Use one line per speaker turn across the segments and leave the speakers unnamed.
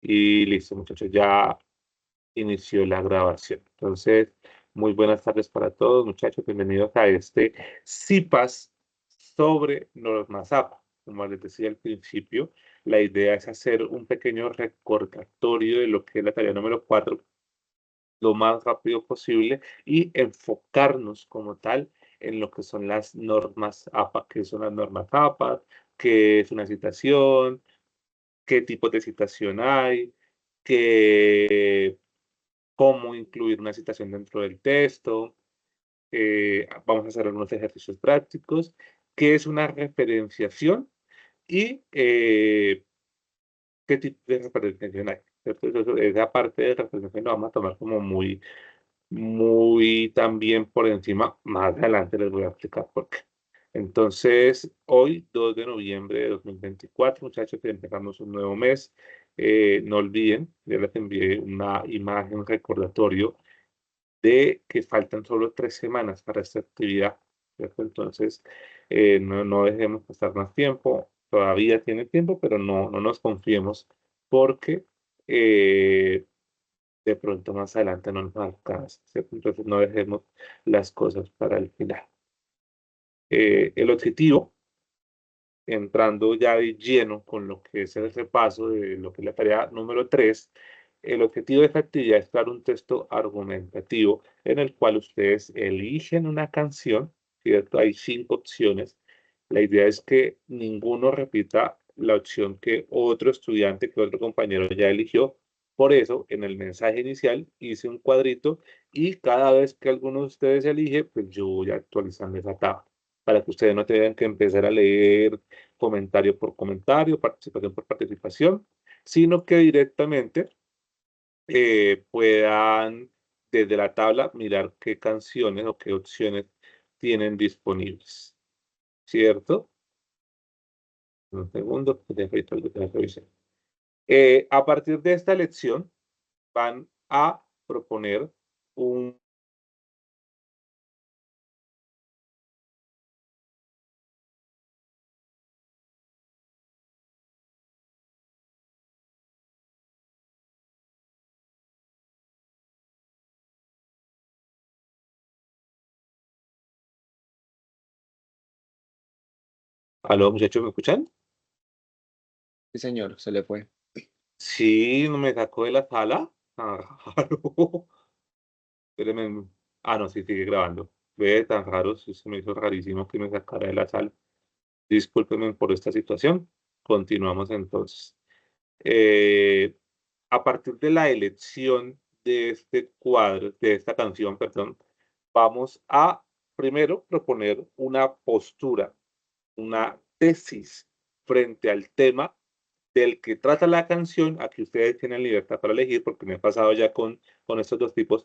Y listo, muchachos, ya inició la grabación. Entonces, muy buenas tardes para todos, muchachos. Bienvenidos a este CIPAS sobre normas APA. Como les decía al principio, la idea es hacer un pequeño recordatorio de lo que es la tarea número 4 lo más rápido posible y enfocarnos como tal en lo que son las normas APA, qué son las normas APA, qué es una citación, qué tipos de citación hay, qué, cómo incluir una citación dentro del texto. Vamos a hacer algunos ejercicios prácticos, qué es una referenciación y qué tipo de referenciación hay. ¿Cierto? Esa parte de referenciación lo vamos a tomar como muy también por encima. Más adelante les voy a explicar por qué. Entonces, hoy, 2 de noviembre de 2024, muchachos, que empezamos un nuevo mes. No olviden, ya les envié una imagen recordatorio de que faltan solo 3 semanas para esta actividad, ¿cierto? Entonces, no dejemos pasar más tiempo. Todavía tiene tiempo, pero no nos confiemos porque de pronto más adelante no nos alcanza, ¿cierto? Entonces no dejemos las cosas para el final. El objetivo, entrando ya de lleno con lo que es el repaso de lo que es la tarea número 3, el objetivo de esta actividad es dar un texto argumentativo en el cual ustedes eligen una canción, ¿cierto? Hay 5 opciones. La idea es que ninguno repita la opción que otro estudiante, que otro compañero ya eligió. Por eso, en el mensaje inicial hice un cuadrito y cada vez que alguno de ustedes elige, pues yo voy actualizando esa tabla para que ustedes no tengan que empezar a leer comentario por comentario, participación por participación, sino que directamente puedan desde la tabla mirar qué canciones o qué opciones tienen disponibles, ¿cierto? Un segundo, que te falta algo que revisar. A partir de esta lección van a proponer un... ¿Aló, muchachos, me escuchan?
Sí, señor, se le fue.
Sí, no me sacó de la sala. Ah, raro. Espéreme. Ah, no, sí, sigue grabando. Ve, tan raro, sí, se me hizo rarísimo que me sacara de la sala. Discúlpenme por esta situación. Continuamos entonces. Eh, a partir de la elección de este cuadro, de esta canción, perdón, vamos a primero proponer una postura, una tesis frente al tema del que trata la canción. Aquí ustedes tienen libertad para elegir, porque me he pasado ya con estos dos tipos,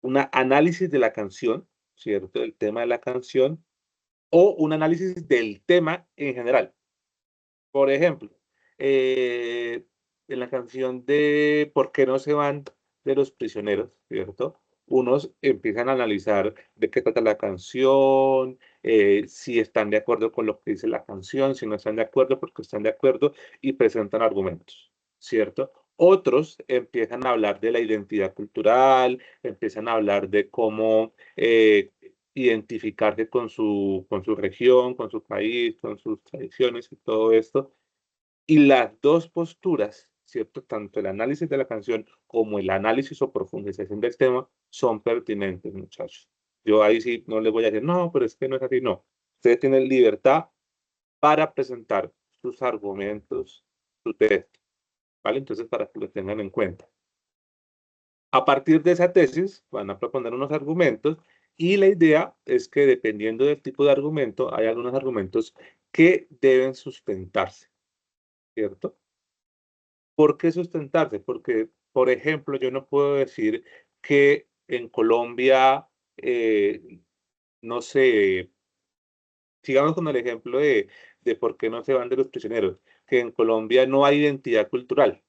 un análisis de la canción, ¿cierto? Del tema de la canción, o un análisis del tema en general. Por ejemplo, en la canción de ¿Por qué no se van de los prisioneros? ¿Cierto? Unos empiezan a analizar de qué trata la canción, si están de acuerdo con lo que dice la canción, si no están de acuerdo, porque están de acuerdo y presentan argumentos, ¿cierto? Otros empiezan a hablar de la identidad cultural, empiezan a hablar de cómo identificarse con su región, con su país, con sus tradiciones y todo esto. Y las dos posturas, ¿cierto? Tanto el análisis de la canción como el análisis o profundización del tema son pertinentes, muchachos. Yo ahí sí no les voy a decir, no, pero es que no es así, no. Ustedes tienen libertad para presentar sus argumentos, su texto, ¿vale? Entonces, para que lo tengan en cuenta. A partir de esa tesis, van a proponer unos argumentos y la idea es que dependiendo del tipo de argumento, hay algunos argumentos que deben sustentarse, ¿cierto? ¿Por qué sustentarse? Porque, por ejemplo, yo no puedo decir que en Colombia, no sé, sigamos con el ejemplo de por qué no se van de los prisioneros, que en Colombia no hay identidad cultural,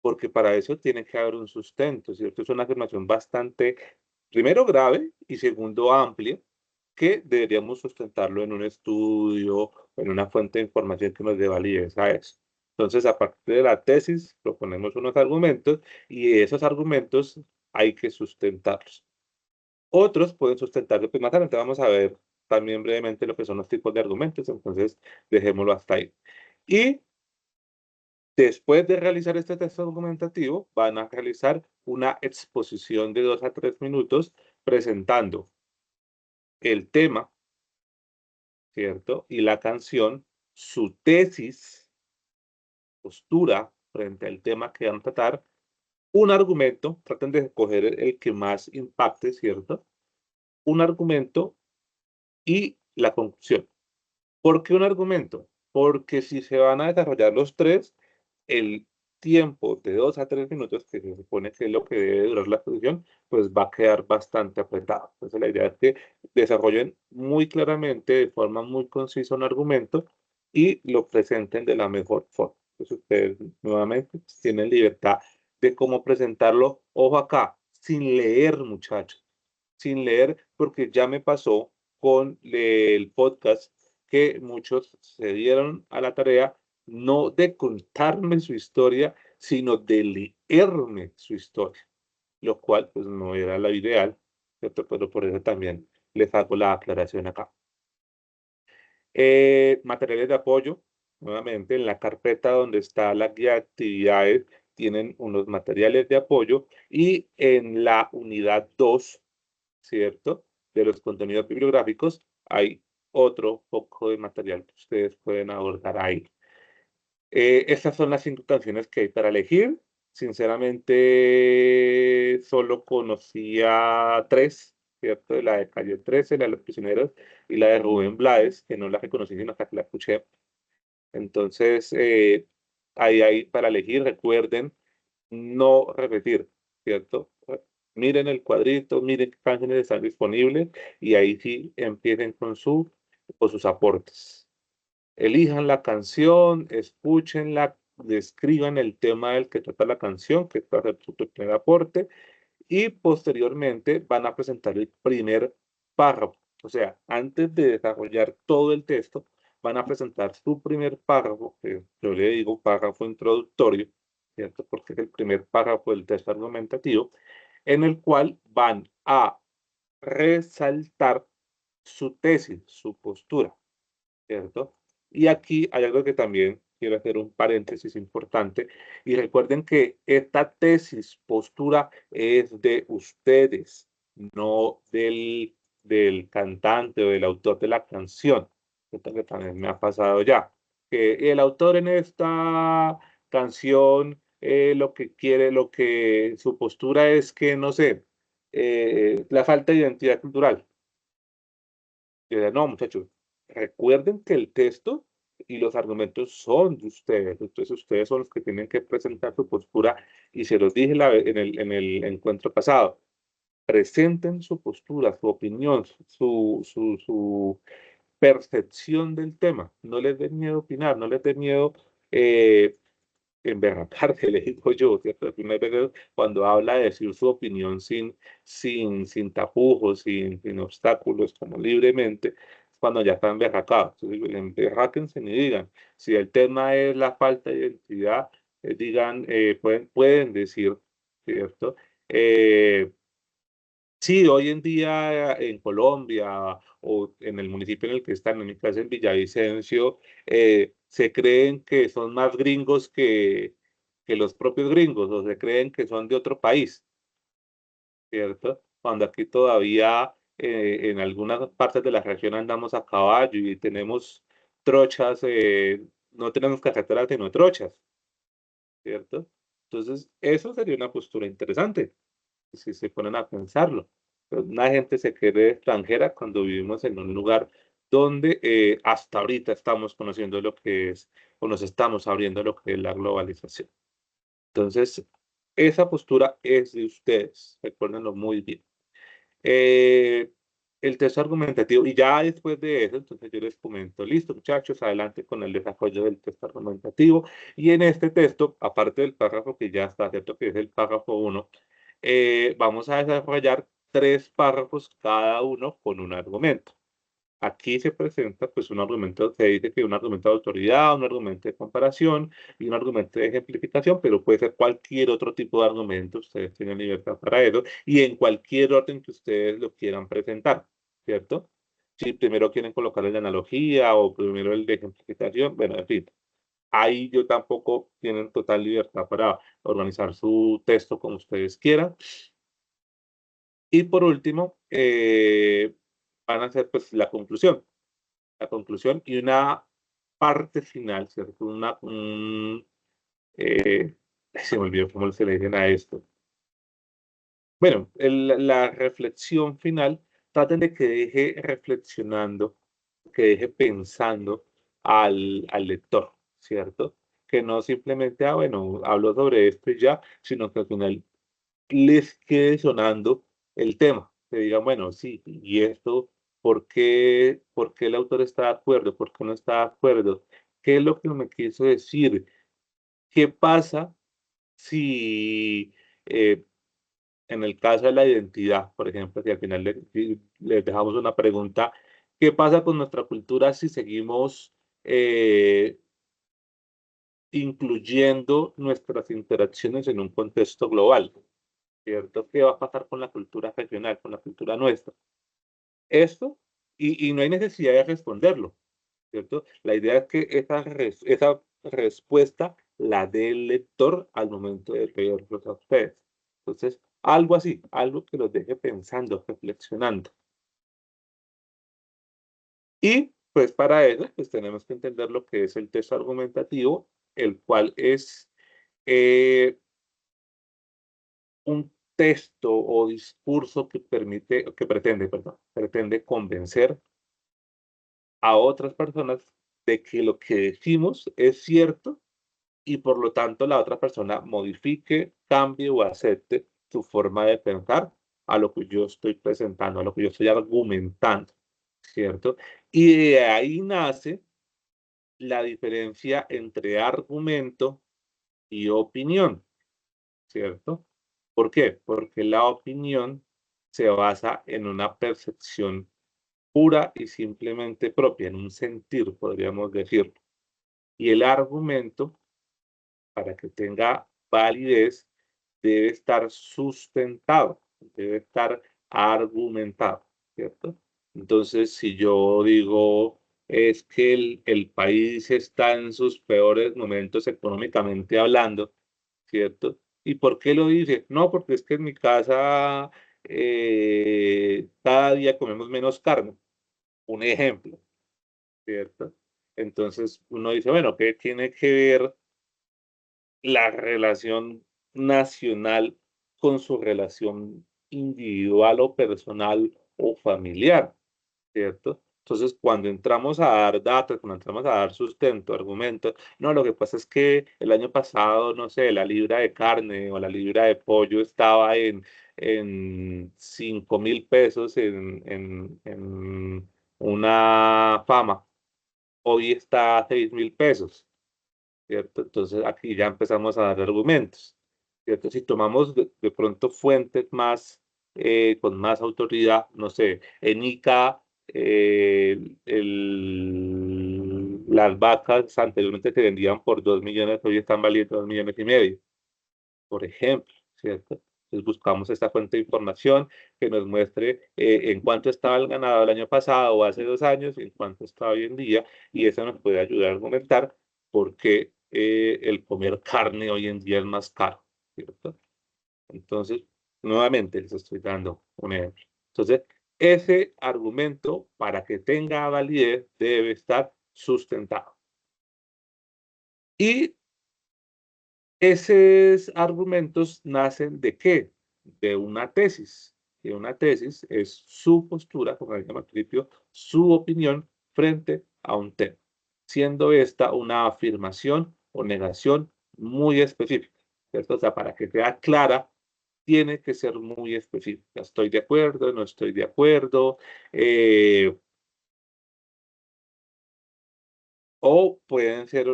porque para eso tiene que haber un sustento, ¿cierto? Es una afirmación bastante, primero, grave y segundo, amplia, que deberíamos sustentarlo en un estudio, en una fuente de información que nos dé validez a eso. Entonces, a partir de la tesis, proponemos unos argumentos y esos argumentos hay que sustentarlos. Otros pueden sustentarlo, pues más adelante vamos a ver también brevemente lo que son los tipos de argumentos, entonces dejémoslo hasta ahí. Y después de realizar este texto argumentativo, van a realizar una exposición de 2 a 3 minutos presentando el tema, ¿cierto? Y la canción, su tesis, postura frente al tema que van a tratar, un argumento, traten de escoger el que más impacte, ¿cierto? Un argumento y la conclusión. ¿Por qué un argumento? Porque si se van a desarrollar los tres, el tiempo de 2 a 3 minutos, que se supone que es lo que debe durar la exposición, pues va a quedar bastante apretado. Entonces la idea es que desarrollen muy claramente, de forma muy concisa un argumento y lo presenten de la mejor forma. Entonces ustedes nuevamente tienen libertad de cómo presentarlo. Ojo acá, sin leer, muchachos, sin leer, porque ya me pasó con el podcast que muchos se dieron a la tarea no de contarme su historia, sino de leerme su historia, lo cual pues no era lo ideal, ¿cierto? Pero por eso también les hago la aclaración acá. Materiales de apoyo, nuevamente en la carpeta donde está la guía de actividades, tienen unos materiales de apoyo y en la unidad 2, ¿cierto? De los contenidos bibliográficos, hay otro poco de material que ustedes pueden abordar ahí. Estas son las 5 canciones que hay para elegir. Sinceramente, solo conocía 3, ¿cierto? La de Calle 13, la de Los Prisioneros y la de Rubén Blades, que no la reconocí sino hasta que la escuché. Entonces, ahí hay para elegir. Recuerden no repetir, ¿cierto? Miren el cuadrito, miren qué canciones están disponibles y ahí sí empiecen con sus aportes. Elijan la canción, escúchenla, describan el tema del que trata la canción, que va a ser su primer aporte, y posteriormente van a presentar el primer párrafo. O sea, antes de desarrollar todo el texto, van a presentar su primer párrafo, que yo le digo párrafo introductorio, ¿cierto? Porque es el primer párrafo del texto argumentativo, en el cual van a resaltar su tesis, su postura, ¿cierto? Y aquí hay algo que también quiero hacer un paréntesis importante. Y recuerden que esta tesis, postura, es de ustedes, no del cantante o del autor de la canción. Esto que también me ha pasado ya. Que el autor en esta canción lo que quiere, lo que su postura es que, no sé, la falta de identidad cultural. No, muchachos, recuerden que el texto y los argumentos son de ustedes. Entonces, ustedes son los que tienen que presentar su postura. Y se los dije en el encuentro pasado. Presenten su postura, su opinión, su percepción del tema. No les dé miedo opinar, no les dé miedo emberracarse, le digo yo, ¿cierto? Primero vez cuando habla de decir su opinión sin tapujos, sin obstáculos, como libremente, es cuando ya están emberracados. Entonces, emberráquense y digan, si el tema es la falta de identidad, digan, pueden decir, ¿cierto? Eh, Sí, hoy en día en Colombia o en el municipio en el que están, en mi caso en Villavicencio, se creen que son más gringos que los propios gringos o se creen que son de otro país, ¿cierto? Cuando aquí todavía en algunas partes de la región andamos a caballo y tenemos trochas, no tenemos carreteras sino trochas, ¿cierto? Entonces, eso sería una postura interesante si se ponen a pensarlo. Pero una gente se cree extranjera cuando vivimos en un lugar donde hasta ahorita estamos conociendo lo que es, o nos estamos abriendo lo que es la globalización. Entonces, esa postura es de ustedes, recuérdenlo muy bien. Eh, el texto argumentativo, y ya después de eso, entonces yo les comento, listo muchachos, adelante con el desarrollo del texto argumentativo. Y en este texto, aparte del párrafo que ya está, ¿cierto? Que es el párrafo 1, vamos a desarrollar 3 párrafos cada uno con un argumento. Aquí se presenta pues un argumento, se dice que un argumento de autoridad, un argumento de comparación y un argumento de ejemplificación, pero puede ser cualquier otro tipo de argumento, ustedes tienen libertad para eso, y en cualquier orden que ustedes lo quieran presentar, ¿cierto? Si primero quieren colocar la analogía o primero el de ejemplificación, bueno, en fin, ahí yo tampoco tienen total libertad para organizar su texto como ustedes quieran. Y por último, van a hacer pues la conclusión y una parte final, ¿cierto? Se me olvidó cómo se le dicen a esto. Bueno, la reflexión final, traten de que deje reflexionando, que deje pensando al lector, ¿cierto? Que no simplemente, bueno, hablo sobre esto y ya, sino que al final les quede sonando el tema. Que digan, bueno, sí, y esto, por qué el autor está de acuerdo? ¿Por qué no está de acuerdo? ¿Qué es lo que me quiso decir? ¿Qué pasa si en el caso de la identidad, por ejemplo, si al final les dejamos una pregunta, ¿qué pasa con nuestra cultura si seguimos incluyendo nuestras interacciones en un contexto global? ¿Cierto? ¿Qué va a pasar con la cultura regional, con la cultura nuestra? Esto, y no hay necesidad de responderlo, ¿cierto? La idea es que esa respuesta la dé el lector al momento de leerlos a ustedes. Entonces, algo así, algo que los deje pensando, reflexionando. Y pues para eso, pues tenemos que entender lo que es el texto argumentativo, el cual es un texto o discurso que pretende, perdón, pretende convencer a otras personas de que lo que decimos es cierto y por lo tanto la otra persona modifique, cambie o acepte su forma de pensar a lo que yo estoy presentando, a lo que yo estoy argumentando, ¿cierto? Y de ahí nace la diferencia entre argumento y opinión, ¿cierto? ¿Por qué? Porque la opinión se basa en una percepción pura y simplemente propia, en un sentir, podríamos decirlo. Y el argumento, para que tenga validez, debe estar sustentado, debe estar argumentado, ¿cierto? Entonces, si yo digo, es que el país está en sus peores momentos económicamente hablando, ¿cierto? ¿Y por qué lo dice? No, porque es que en mi casa cada día comemos menos carne. Un ejemplo, ¿cierto? Entonces uno dice, bueno, ¿qué tiene que ver la relación nacional con su relación individual o personal o familiar? ¿Cierto? Entonces, cuando entramos a dar datos, cuando entramos a dar sustento, argumentos, no, lo que pasa es que el año pasado, no sé, la libra de carne o la libra de pollo estaba en 5.000 pesos en una fama, hoy está a 6.000 pesos, ¿cierto? Entonces, aquí ya empezamos a dar argumentos, ¿cierto? Si tomamos de pronto fuentes más, con más autoridad, no sé, en ICA, las vacas anteriormente se vendían por 2 millones, hoy están valiendo 2,5 millones, por ejemplo, ¿cierto? Entonces buscamos esta fuente de información que nos muestre en cuánto estaba el ganado el año pasado o hace 2 años, en cuánto está hoy en día, y eso nos puede ayudar a argumentar por qué el comer carne hoy en día es más caro, ¿cierto? Entonces, nuevamente les estoy dando un ejemplo. Entonces, ese argumento, para que tenga validez, debe estar sustentado. Y esos argumentos nacen ¿de qué? De una tesis. Y una tesis es su postura, como decía al principio, su opinión frente a un tema, siendo esta una afirmación o negación muy específica, ¿cierto? O sea, para que sea clara, tiene que ser muy específica. Estoy de acuerdo, no estoy de acuerdo, o pueden ser,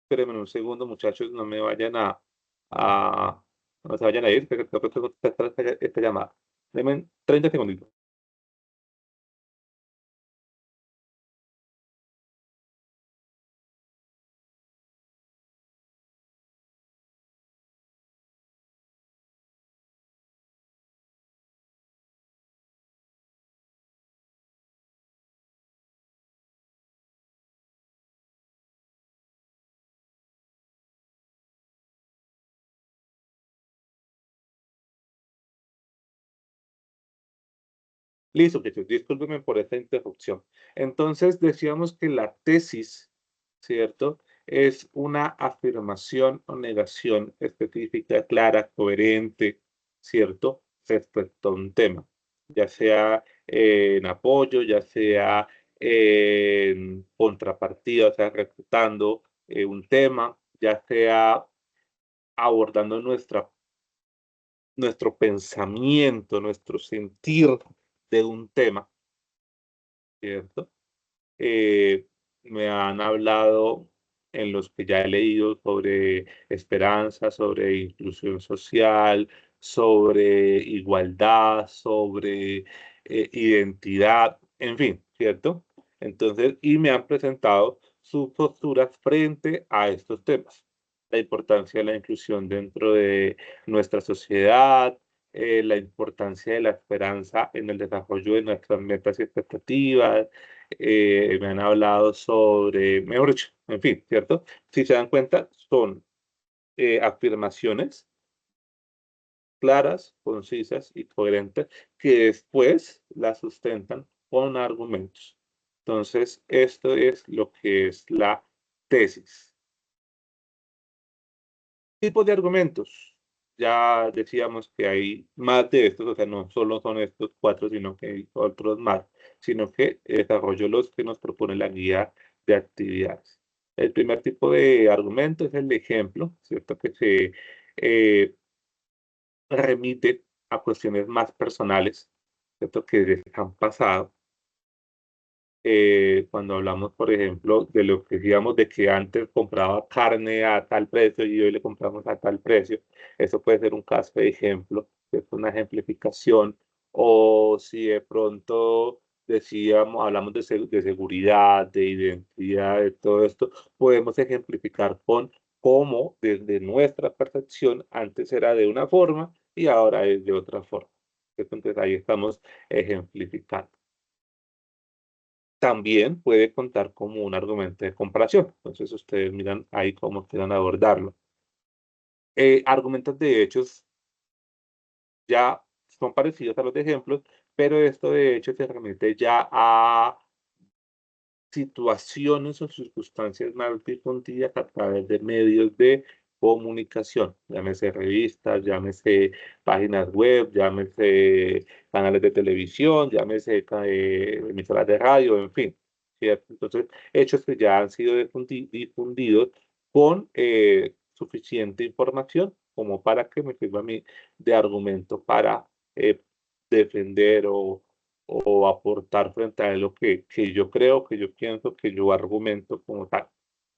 espérenme un segundo, muchachos, no me vayan a no se vayan a ir, que tengo que contestar esta llamada. Denme 30 segunditos. Listo, muchachos, discúlpenme por esta interrupción. Entonces, decíamos que la tesis, ¿cierto? Es una afirmación o negación específica, clara, coherente, ¿cierto? Respecto a un tema, ya sea en apoyo, ya sea en contrapartida, o sea, refutando un tema, ya sea abordando nuestro pensamiento, nuestro sentir de un tema, ¿cierto? Eh, Me han hablado en los que ya he leído sobre esperanza, sobre inclusión social, sobre igualdad, sobre identidad, en fin, ¿cierto? Entonces, y me han presentado sus posturas frente a estos temas. La importancia de la inclusión dentro de nuestra sociedad, la importancia de la esperanza en el desarrollo de nuestras metas y expectativas, me han hablado sobre, mejor dicho, en fin, ¿cierto? Si se dan cuenta, son afirmaciones claras, concisas y coherentes que después las sustentan con argumentos. Entonces, esto es lo que es la tesis. Tipos de argumentos. Ya decíamos que hay más de estos, o sea, no solo son estos cuatro, sino que hay otros más, sino que desarrollo los que nos propone la guía de actividades. El primer tipo de argumento es el de ejemplo, ¿cierto? Que se eh, remite a cuestiones más personales, ¿cierto? Que les han pasado cuando hablamos, por ejemplo, de lo que decíamos de que antes compraba carne a tal precio y hoy le compramos a tal precio. Eso puede ser un caso de ejemplo, que es una ejemplificación. O si de pronto decíamos, hablamos de seguridad, de identidad, de todo esto, podemos ejemplificar con cómo desde nuestra percepción antes era de una forma y ahora es de otra forma. Entonces ahí estamos ejemplificando. También puede contar como un argumento de comparación. Entonces, ustedes miran ahí cómo quieran abordarlo. Argumentos de hechos ya son parecidos a los de ejemplos, pero esto de hecho se remite ya a situaciones o circunstancias más difundidas a través de medios de comunicación, llámese revistas, llámese páginas web, llámese canales de televisión, llámese emisoras de radio, en fin, ¿cierto? Entonces, hechos que ya han sido difundidos con suficiente información como para que me sirva a mí de argumento para defender o aportar frente a lo que yo creo, que yo pienso, que yo argumento como tal,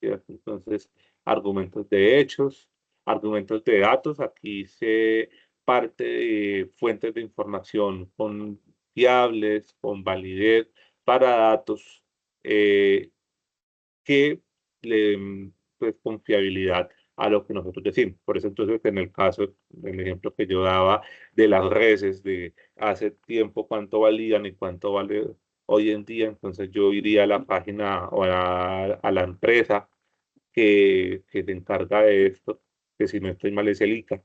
¿cierto? Entonces, argumentos de hechos, argumentos de datos, aquí se parte de fuentes de información confiables, con validez para datos que le den pues, confiabilidad a lo que nosotros decimos. Por eso entonces en el caso, en el ejemplo que yo daba de las reses de hace tiempo cuánto valían y cuánto vale hoy en día, entonces yo iría a la página o a la empresa que se encarga de esto, que si no estoy mal es el ICA,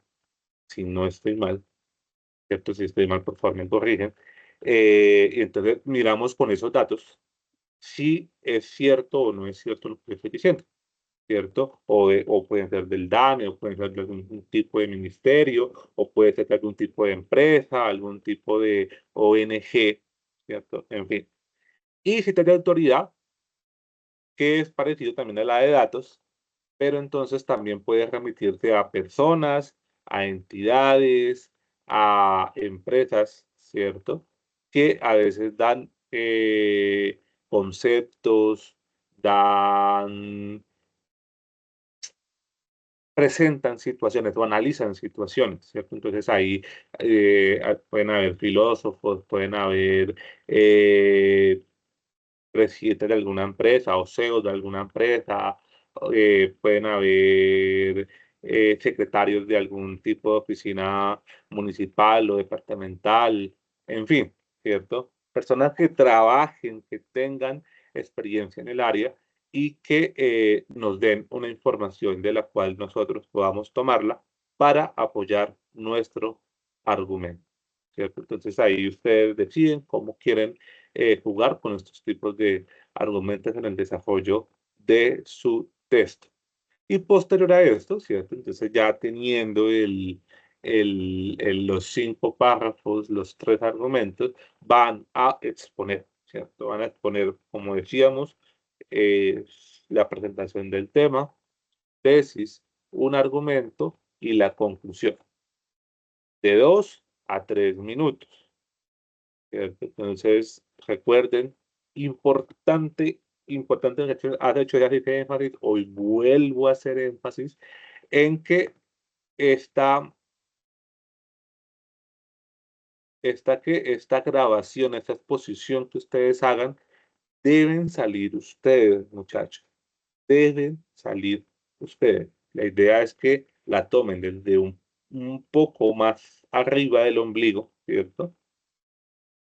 si no estoy mal, ¿cierto? Si estoy mal, por favor me corrigen. Y entonces miramos con esos datos si es cierto o no es cierto lo que estoy diciendo. ¿Cierto? O pueden ser del DANE, o pueden ser de algún tipo de ministerio, o puede ser de algún tipo de empresa, algún tipo de ONG, ¿cierto? En fin. Y si tiene autoridad, que es parecido también a la de datos, pero entonces también puede remitirse a personas, a entidades, a empresas, ¿cierto? Que a veces dan conceptos, dan presentan situaciones o analizan situaciones, ¿cierto? Entonces ahí pueden haber filósofos, pueden haber presidentes de alguna empresa o CEOs de alguna empresa, pueden haber secretarios de algún tipo de oficina municipal o departamental, en fin, ¿cierto? Personas que trabajen, que tengan experiencia en el área y que nos den una información de la cual nosotros podamos tomarla para apoyar nuestro argumento. ¿cierto? Entonces ahí ustedes deciden cómo quieren jugar con estos tipos de argumentos en el desarrollo de su texto. Y posterior a esto, ¿cierto? Entonces ya teniendo los 5 párrafos, los 3 argumentos, van a exponer, ¿cierto? Van a exponer, como decíamos, eh, la presentación del tema, tesis, un argumento y la conclusión, de 2 a 3 minutos, ¿cierto? Entonces, recuerden, importante, has hecho ya ese énfasis, hoy vuelvo a hacer énfasis en que esta, esta grabación, esta exposición que ustedes hagan, deben salir ustedes, muchachos, deben salir ustedes. La idea es que la tomen desde un poco más arriba del ombligo, ¿cierto?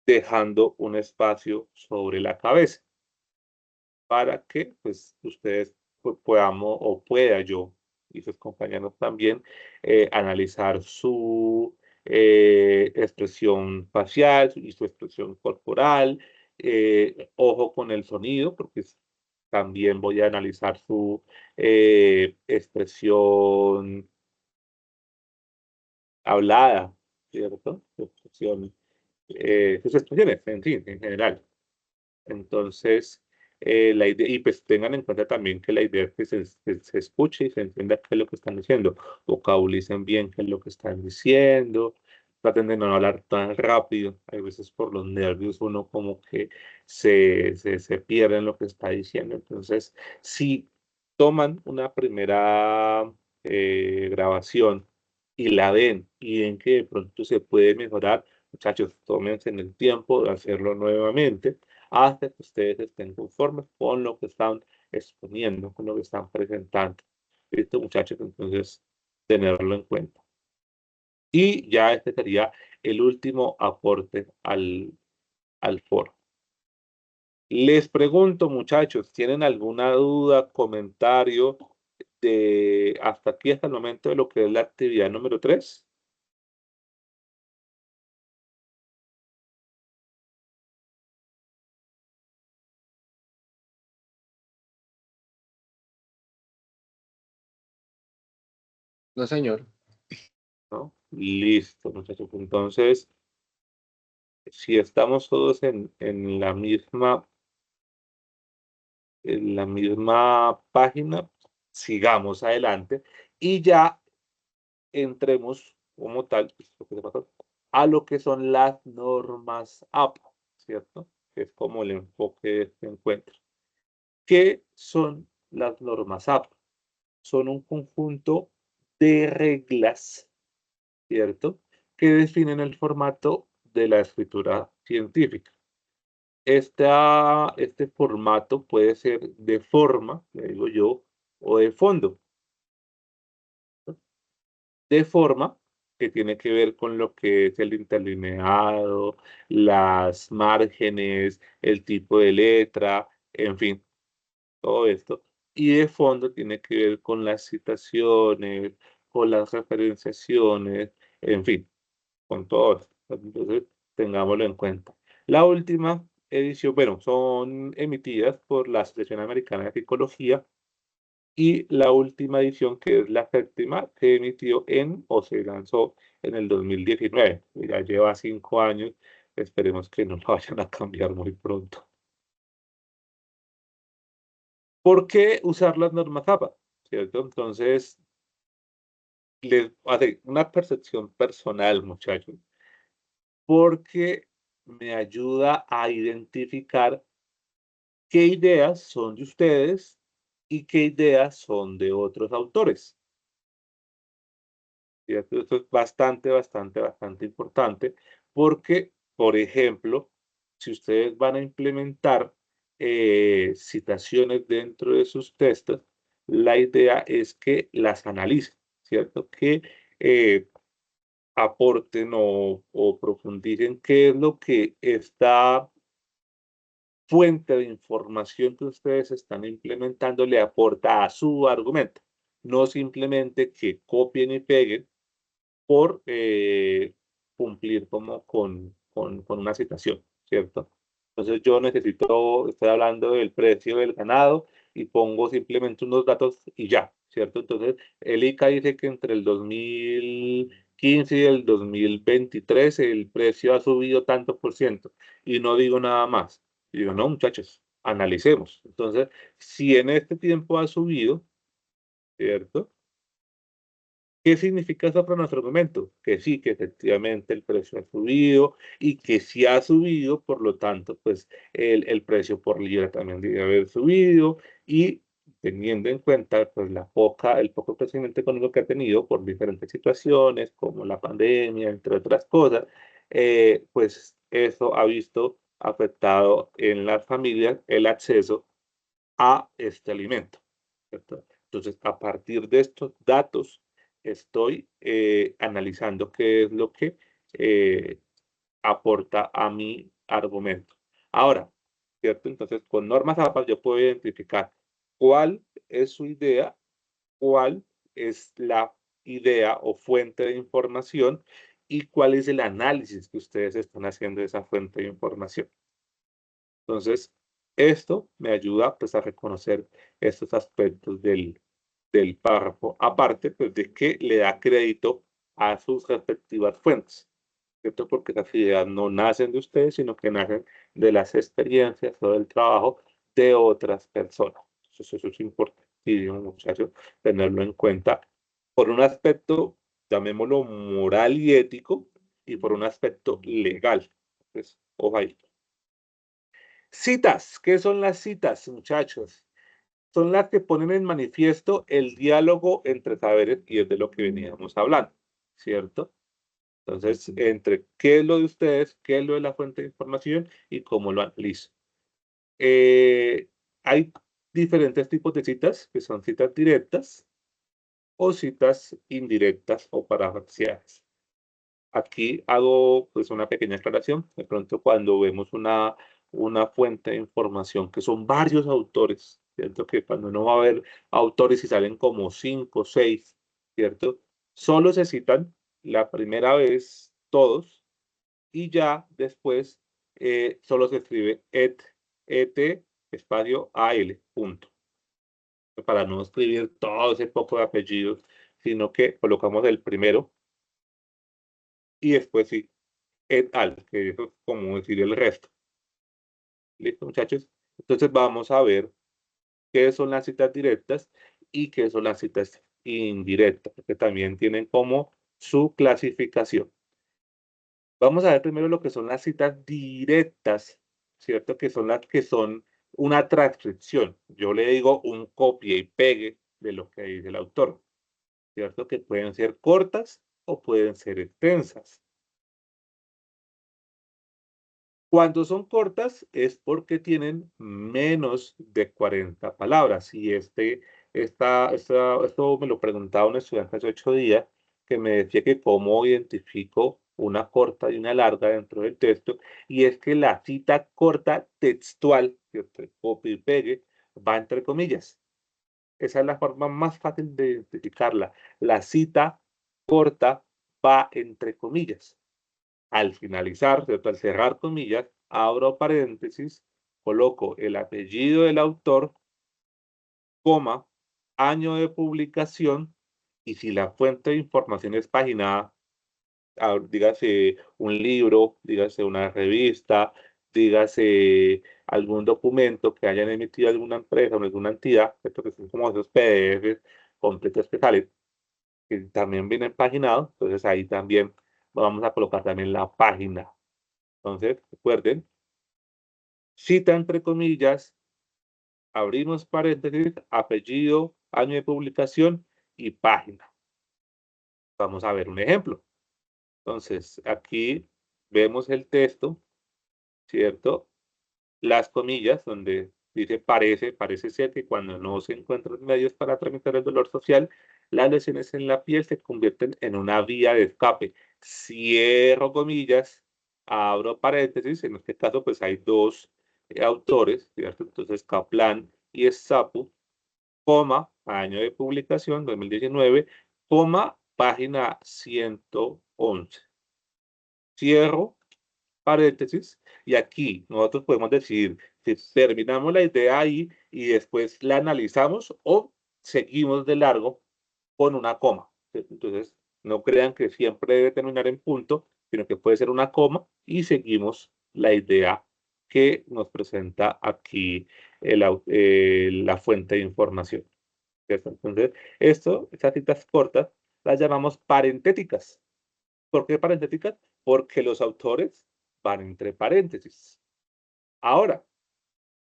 Dejando un espacio sobre la cabeza para que pues ustedes podamos o pueda yo y sus compañeros también analizar su expresión facial y su expresión corporal, ojo con el sonido, porque también voy a analizar su expresión hablada, ¿cierto? Sus expresiones en sí, en general. Entonces, la idea, y pues tengan en cuenta también que la idea es que se escuche y se entienda qué es lo que están diciendo, vocabulicen bien qué es lo que están diciendo, traten de no hablar tan rápido, hay veces por los nervios uno como que se pierde en lo que está diciendo, entonces, si toman una primera grabación y la ven y ven que de pronto se puede mejorar, muchachos, tómense en el tiempo de hacerlo nuevamente hasta que ustedes estén conformes con lo que están exponiendo, con lo que están presentando. Listo, muchachos, entonces tenerlo en cuenta. Y ya este sería el último aporte al foro. Les pregunto, muchachos, ¿tienen alguna duda, comentario de hasta aquí, hasta el momento de lo que es la actividad número 3?
No, señor.
¿No? Listo, muchachos. Entonces, si estamos todos en la misma página, sigamos adelante y ya entremos como tal a lo que son las normas APA, ¿cierto? Que es como el enfoque de este encuentro. ¿Qué son las normas APA? Son un conjunto de reglas, ¿cierto? Que definen el formato de la escritura científica. Este formato puede ser de forma, le digo yo, o de fondo. De forma que tiene que ver con lo que es el interlineado, las márgenes, el tipo de letra, en fin, todo esto. Y de fondo tiene que ver con las citaciones, con las referenciaciones, en fin, con todo esto. Entonces, tengámoslo en cuenta. La última edición, bueno, son emitidas por la Asociación Americana de Psicología y la última edición, que es la séptima, se emitió o se lanzó en el 2019. Ya lleva 5 años, esperemos que no lo vayan a cambiar muy pronto. ¿Por qué usar las normas APA? ¿Cierto? Entonces, les hace una percepción personal, muchachos, porque me ayuda a identificar qué ideas son de ustedes y qué ideas son de otros autores. ¿Cierto? Esto es bastante importante porque, por ejemplo, si ustedes van a implementar citaciones dentro de sus textos, la idea es que las analicen, ¿cierto? Que eh, aporten o profundicen qué es lo que esta fuente de información que ustedes están implementando le aporta a su argumento. No simplemente que copien y peguen por cumplir como con una citación, ¿cierto? Entonces yo necesito, estoy hablando del precio del ganado y pongo simplemente unos datos y ya, ¿cierto? Entonces el ICA dice que entre el 2015 y el 2023 el precio ha subido tanto por ciento y no digo nada más. Y digo, no, muchachos, analicemos. Entonces, si en este tiempo ha subido, ¿cierto? ¿Qué significa eso para nuestro argumento? Que sí, que efectivamente el precio ha subido y que si ha subido, por lo tanto, pues el precio por libra también debe haber subido y teniendo en cuenta pues el poco crecimiento económico que ha tenido por diferentes situaciones como la pandemia, entre otras cosas, pues eso ha visto afectado en las familias el acceso a este alimento, ¿cierto? Entonces, a partir de estos datos, estoy analizando qué es lo que eh, aporta a mi argumento. Ahora, ¿cierto? Entonces, con normas APA yo puedo identificar cuál es su idea, cuál es la idea o fuente de información y cuál es el análisis que ustedes están haciendo de esa fuente de información. Entonces, esto me ayuda pues a reconocer estos aspectos del párrafo, aparte pues de que le da crédito a sus respectivas fuentes, ¿cierto? Porque las ideas no nacen de ustedes, sino que nacen de las experiencias o del trabajo de otras personas. Entonces, eso es importantísimo, muchachos, tenerlo en cuenta por un aspecto, llamémoslo moral y ético, y por un aspecto legal. Entonces, ojo ahí. Citas, ¿qué son las citas, muchachos? Son las que ponen en manifiesto el diálogo entre saberes y es de lo que veníamos hablando, ¿cierto? Entonces, entre qué es lo de ustedes, qué es lo de la fuente de información y cómo lo analizo. Hay diferentes tipos de citas, que son citas directas o citas indirectas o parafraseadas. Aquí hago pues una pequeña aclaración. De pronto cuando vemos una fuente de información que son varios autores, ¿cierto? Que cuando uno va a ver autores y salen como 5 o 6, ¿cierto? Solo se citan la primera vez todos y ya después solo se escribe et, espacio al, punto. Para no escribir todo ese poco de apellidos, sino que colocamos el primero y después sí et al, que eso es como decir el resto. ¿Listo, muchachos? Entonces vamos a ver qué son las citas directas y qué son las citas indirectas, porque también tienen como su clasificación. Vamos a ver primero lo que son las citas directas, ¿cierto? Que son las que son una transcripción. Yo le digo un copia y pegue de lo que dice el autor, ¿cierto? Que pueden ser cortas o pueden ser extensas. Cuando son cortas es porque tienen menos de 40 palabras. Y esto me lo preguntaba un estudiante hace 8 días, que me decía que cómo identifico una corta y una larga dentro del texto. Y es que la cita corta textual, que usted copie y pegue, va entre comillas. Esa es la forma más fácil de identificarla. La cita corta va entre comillas. Al finalizar, ¿cierto? Al cerrar comillas, abro paréntesis, coloco el apellido del autor, coma, año de publicación, y si la fuente de información es paginada, dígase un libro, dígase una revista, dígase algún documento que hayan emitido alguna empresa o alguna entidad, ¿cierto? Que son como esos PDFs completos que salen, que también vienen paginados, entonces ahí también vamos a colocar también la página. Entonces, recuerden, cita entre comillas, abrimos paréntesis, apellido, año de publicación y página. Vamos a ver un ejemplo. Entonces, aquí vemos el texto, ¿cierto? Las comillas, donde dice parece ser que cuando no se encuentran medios para tramitar el dolor social, las lesiones en la piel se convierten en una vía de escape. Cierro comillas, abro paréntesis, en este caso pues hay dos autores, ¿cierto? Entonces Kaplan y Sapu, coma, año de publicación 2019, coma, página 111. cierro paréntesis, y aquí nosotros podemos decidir si terminamos la idea ahí y después la analizamos o seguimos de largo con una coma. Entonces, no crean que siempre debe terminar en punto, sino que puede ser una coma y seguimos la idea que nos presenta aquí la fuente de información. ¿Cierto? Entonces, estas citas cortas las llamamos parentéticas. ¿Por qué parentéticas? Porque los autores van entre paréntesis. Ahora,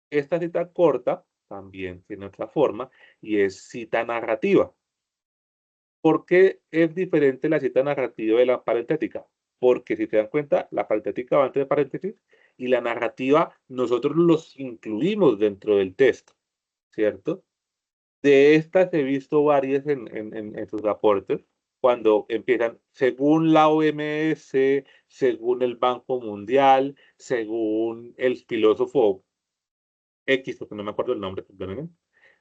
esta cita corta también tiene otra forma y es cita narrativa. ¿Por qué es diferente la cita narrativa de la parentética? Porque si se dan cuenta, la parentética va entre paréntesis y la narrativa nosotros los incluimos dentro del texto, ¿cierto? De estas he visto varias en sus aportes, cuando empiezan, según la OMS, según el Banco Mundial, según el filósofo X, porque no me acuerdo el nombre, perdónenme,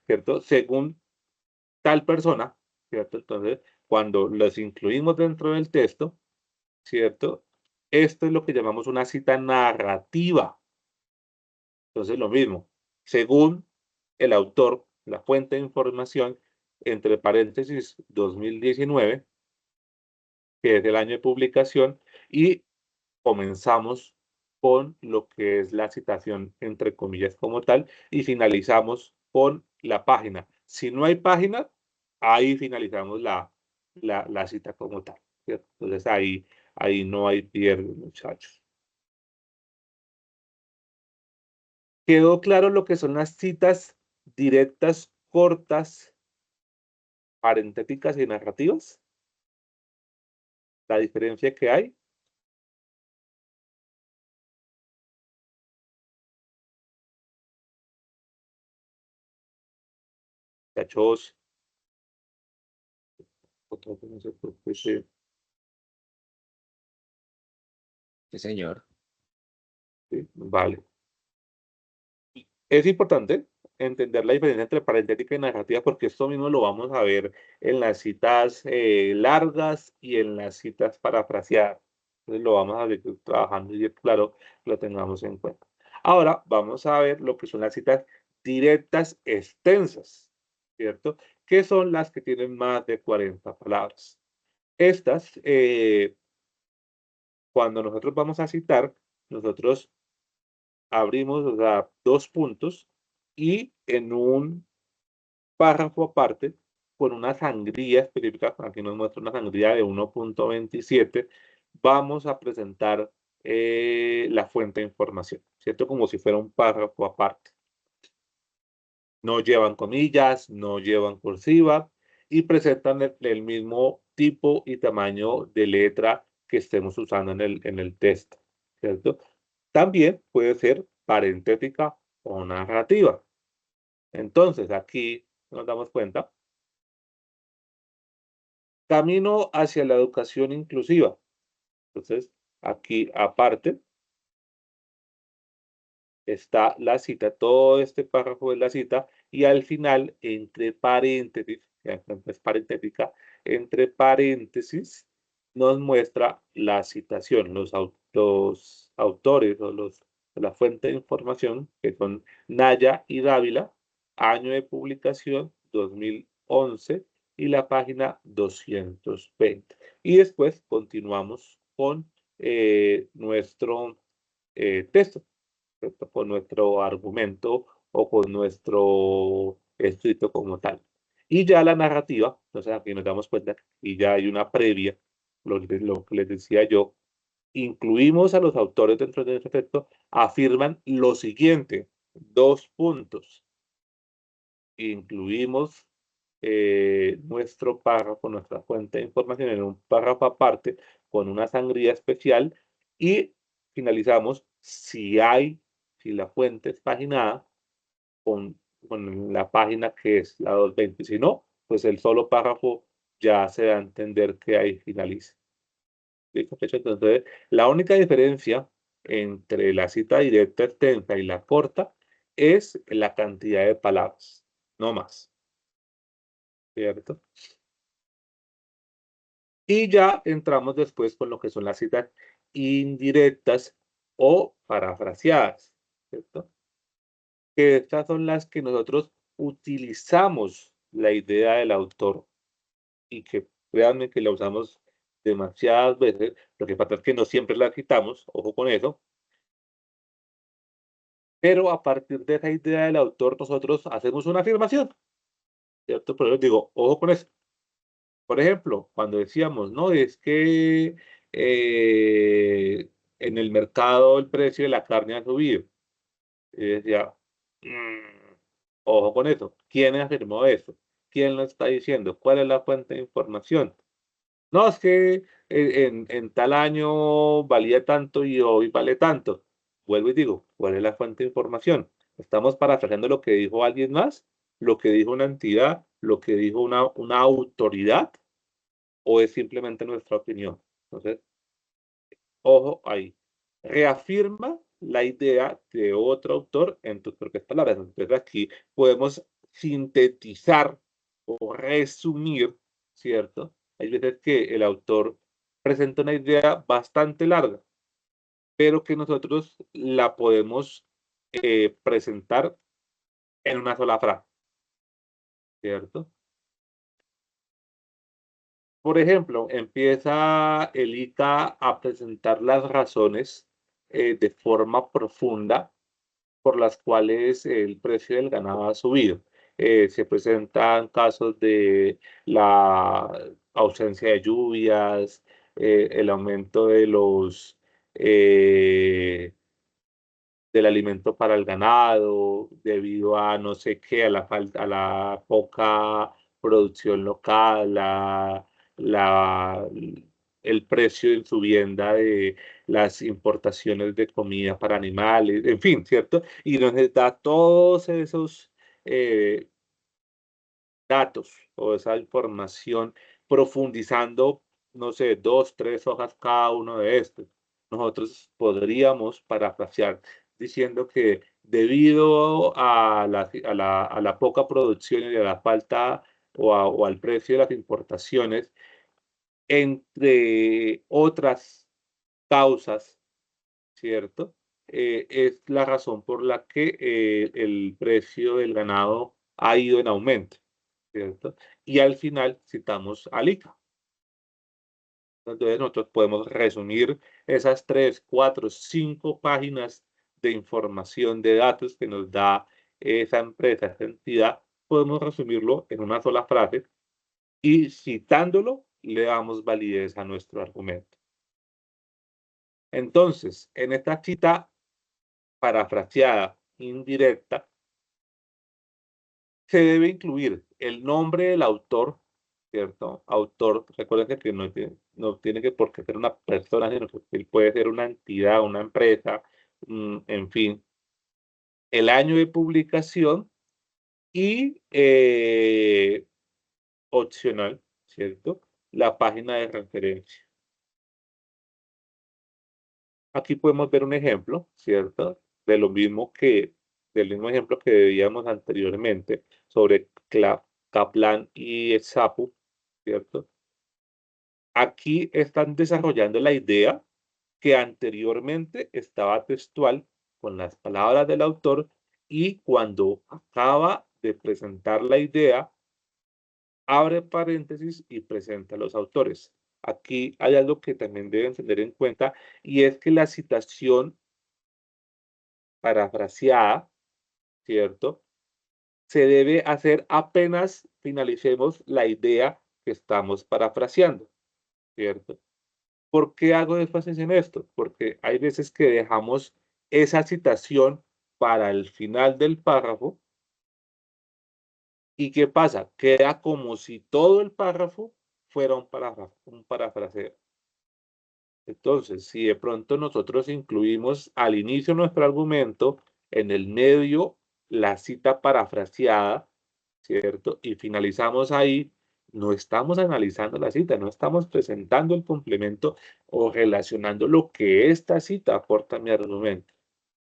¿cierto? Según tal persona, ¿cierto? Entonces, cuando los incluimos dentro del texto, ¿cierto? Esto es lo que llamamos una cita narrativa. Entonces, lo mismo, según el autor, la fuente de información, entre paréntesis 2019, que es el año de publicación, y comenzamos con lo que es la citación entre comillas como tal, y finalizamos con la página. Si no hay página, ahí finalizamos la cita como tal, ¿cierto? Entonces, ahí no hay pierde, muchachos. ¿Quedó claro lo que son las citas directas, cortas, parentéticas y narrativas? La diferencia que hay. Muchachos, otra vez no sé por qué
Sí, señor.
sí, vale. Es importante entender la diferencia entre parentética y narrativa porque esto mismo lo vamos a ver en las citas largas y en las citas parafraseadas. Entonces lo vamos a ver trabajando y es claro que lo tengamos en cuenta. Ahora vamos a ver lo que son las citas directas extensas, ¿cierto? Que son las que tienen más de 40 palabras. Estas, cuando nosotros vamos a citar, nosotros abrimos, o sea, dos puntos y en un párrafo aparte con una sangría específica, aquí nos muestra una sangría de 1.27, vamos a presentar la fuente de información, ¿cierto? Como si fuera un párrafo aparte. No llevan comillas, no llevan cursiva y presentan el mismo tipo y tamaño de letra que estemos usando en el texto, ¿cierto? También puede ser parentética o narrativa. Entonces, aquí nos damos cuenta, camino hacia la educación inclusiva. Entonces, aquí aparte está la cita, todo este párrafo de la cita, y al final, entre paréntesis, ya no es parentética, entre paréntesis, nos muestra la citación, los autores o la fuente de información, que son Naya y Dávila, año de publicación 2011 y la página 220. Y después continuamos con nuestro texto, ¿cierto? Con nuestro argumento o con nuestro escrito como tal. Y ya la narrativa, entonces aquí nos damos cuenta y ya hay una previa, lo que les decía yo, incluimos a los autores dentro de este texto, afirman lo siguiente, dos puntos, incluimos nuestro párrafo, nuestra fuente de información en un párrafo aparte con una sangría especial y finalizamos si la fuente es paginada con la página que es la 220. Si no, pues el solo párrafo ya se da a entender que ahí finaliza. ¿Listo? Entonces, la única diferencia entre la cita directa extensa y la corta es la cantidad de palabras, no más. ¿Cierto? Y ya entramos después con lo que son las citas indirectas o parafraseadas, ¿cierto? Que estas son las que nosotros utilizamos la idea del autor y que créanme que la usamos demasiadas veces. Lo que pasa es que no siempre la quitamos, ojo con eso, pero a partir de esa idea del autor nosotros hacemos una afirmación, ¿cierto? Pero les digo, ojo con eso. Por ejemplo, cuando decíamos, no, es que en el mercado el precio de la carne ha subido. Y decía, "Mm, ojo con eso. ¿Quién afirmó eso? ¿Quién lo está diciendo? ¿Cuál es la fuente de información? No, es que en tal año valía tanto y hoy vale tanto. Vuelvo y digo, ¿cuál es la fuente de información? ¿Estamos parafraseando lo que dijo alguien más? ¿Lo que dijo una entidad? ¿Lo que dijo una autoridad? ¿O es simplemente nuestra opinión? Entonces, ojo ahí. Reafirma la idea de otro autor en tus propias palabras. Entonces, aquí podemos sintetizar o resumir, ¿cierto? Hay veces que el autor presenta una idea bastante larga, pero que nosotros la podemos presentar en una sola frase, ¿cierto? Por ejemplo, empieza el ICA a presentar las razones de forma profunda por las cuales el precio del ganado ha subido. Se presentan casos de la ausencia de lluvias, el aumento de eh, del alimento para el ganado, debido a no sé qué, a la falta, a la poca producción local, la, el precio en subienda de las importaciones de comida para animales, en fin, ¿cierto? Y nos da todos esos eh, datos o esa información profundizando, no sé, 2, 3 hojas cada uno de estos. Nosotros podríamos parafrasear diciendo que debido a la poca producción y a la falta o al precio de las importaciones, entre otras causas, ¿cierto? Es la razón por la que el precio del ganado ha ido en aumento, ¿cierto? Y al final citamos al ICA. Entonces nosotros podemos resumir esas 3, 4, 5 páginas de información de datos que nos da esa empresa, esa entidad, podemos resumirlo en una sola frase y citándolo le damos validez a nuestro argumento. Entonces, en esta cita parafraseada indirecta, se debe incluir el nombre del autor, ¿cierto? Autor, recuerden que no tiene que por qué ser una persona, sino que él puede ser una entidad, una empresa, en fin, el año de publicación y opcional, ¿cierto? La página de referencia. Aquí podemos ver un ejemplo, ¿cierto? De lo mismo que, del mismo ejemplo que veíamos anteriormente sobre Kaplan y Sapu, ¿cierto? Aquí están desarrollando la idea que anteriormente estaba textual con las palabras del autor y cuando acaba de presentar la idea, abre paréntesis y presenta a los autores. Aquí hay algo que también deben tener en cuenta y es que la citación parafraseada, ¿cierto? Se debe hacer apenas finalicemos la idea que estamos parafraseando, ¿cierto? ¿Por qué hago énfasis en esto? Porque hay veces que dejamos esa citación para el final del párrafo y ¿qué pasa? Queda como si todo el párrafo fuera un parafraseo. Entonces, si de pronto nosotros incluimos al inicio nuestro argumento, en el medio la cita parafraseada, ¿cierto? Y finalizamos ahí, no estamos analizando la cita, no estamos presentando el complemento o relacionando lo que esta cita aporta a mi argumento.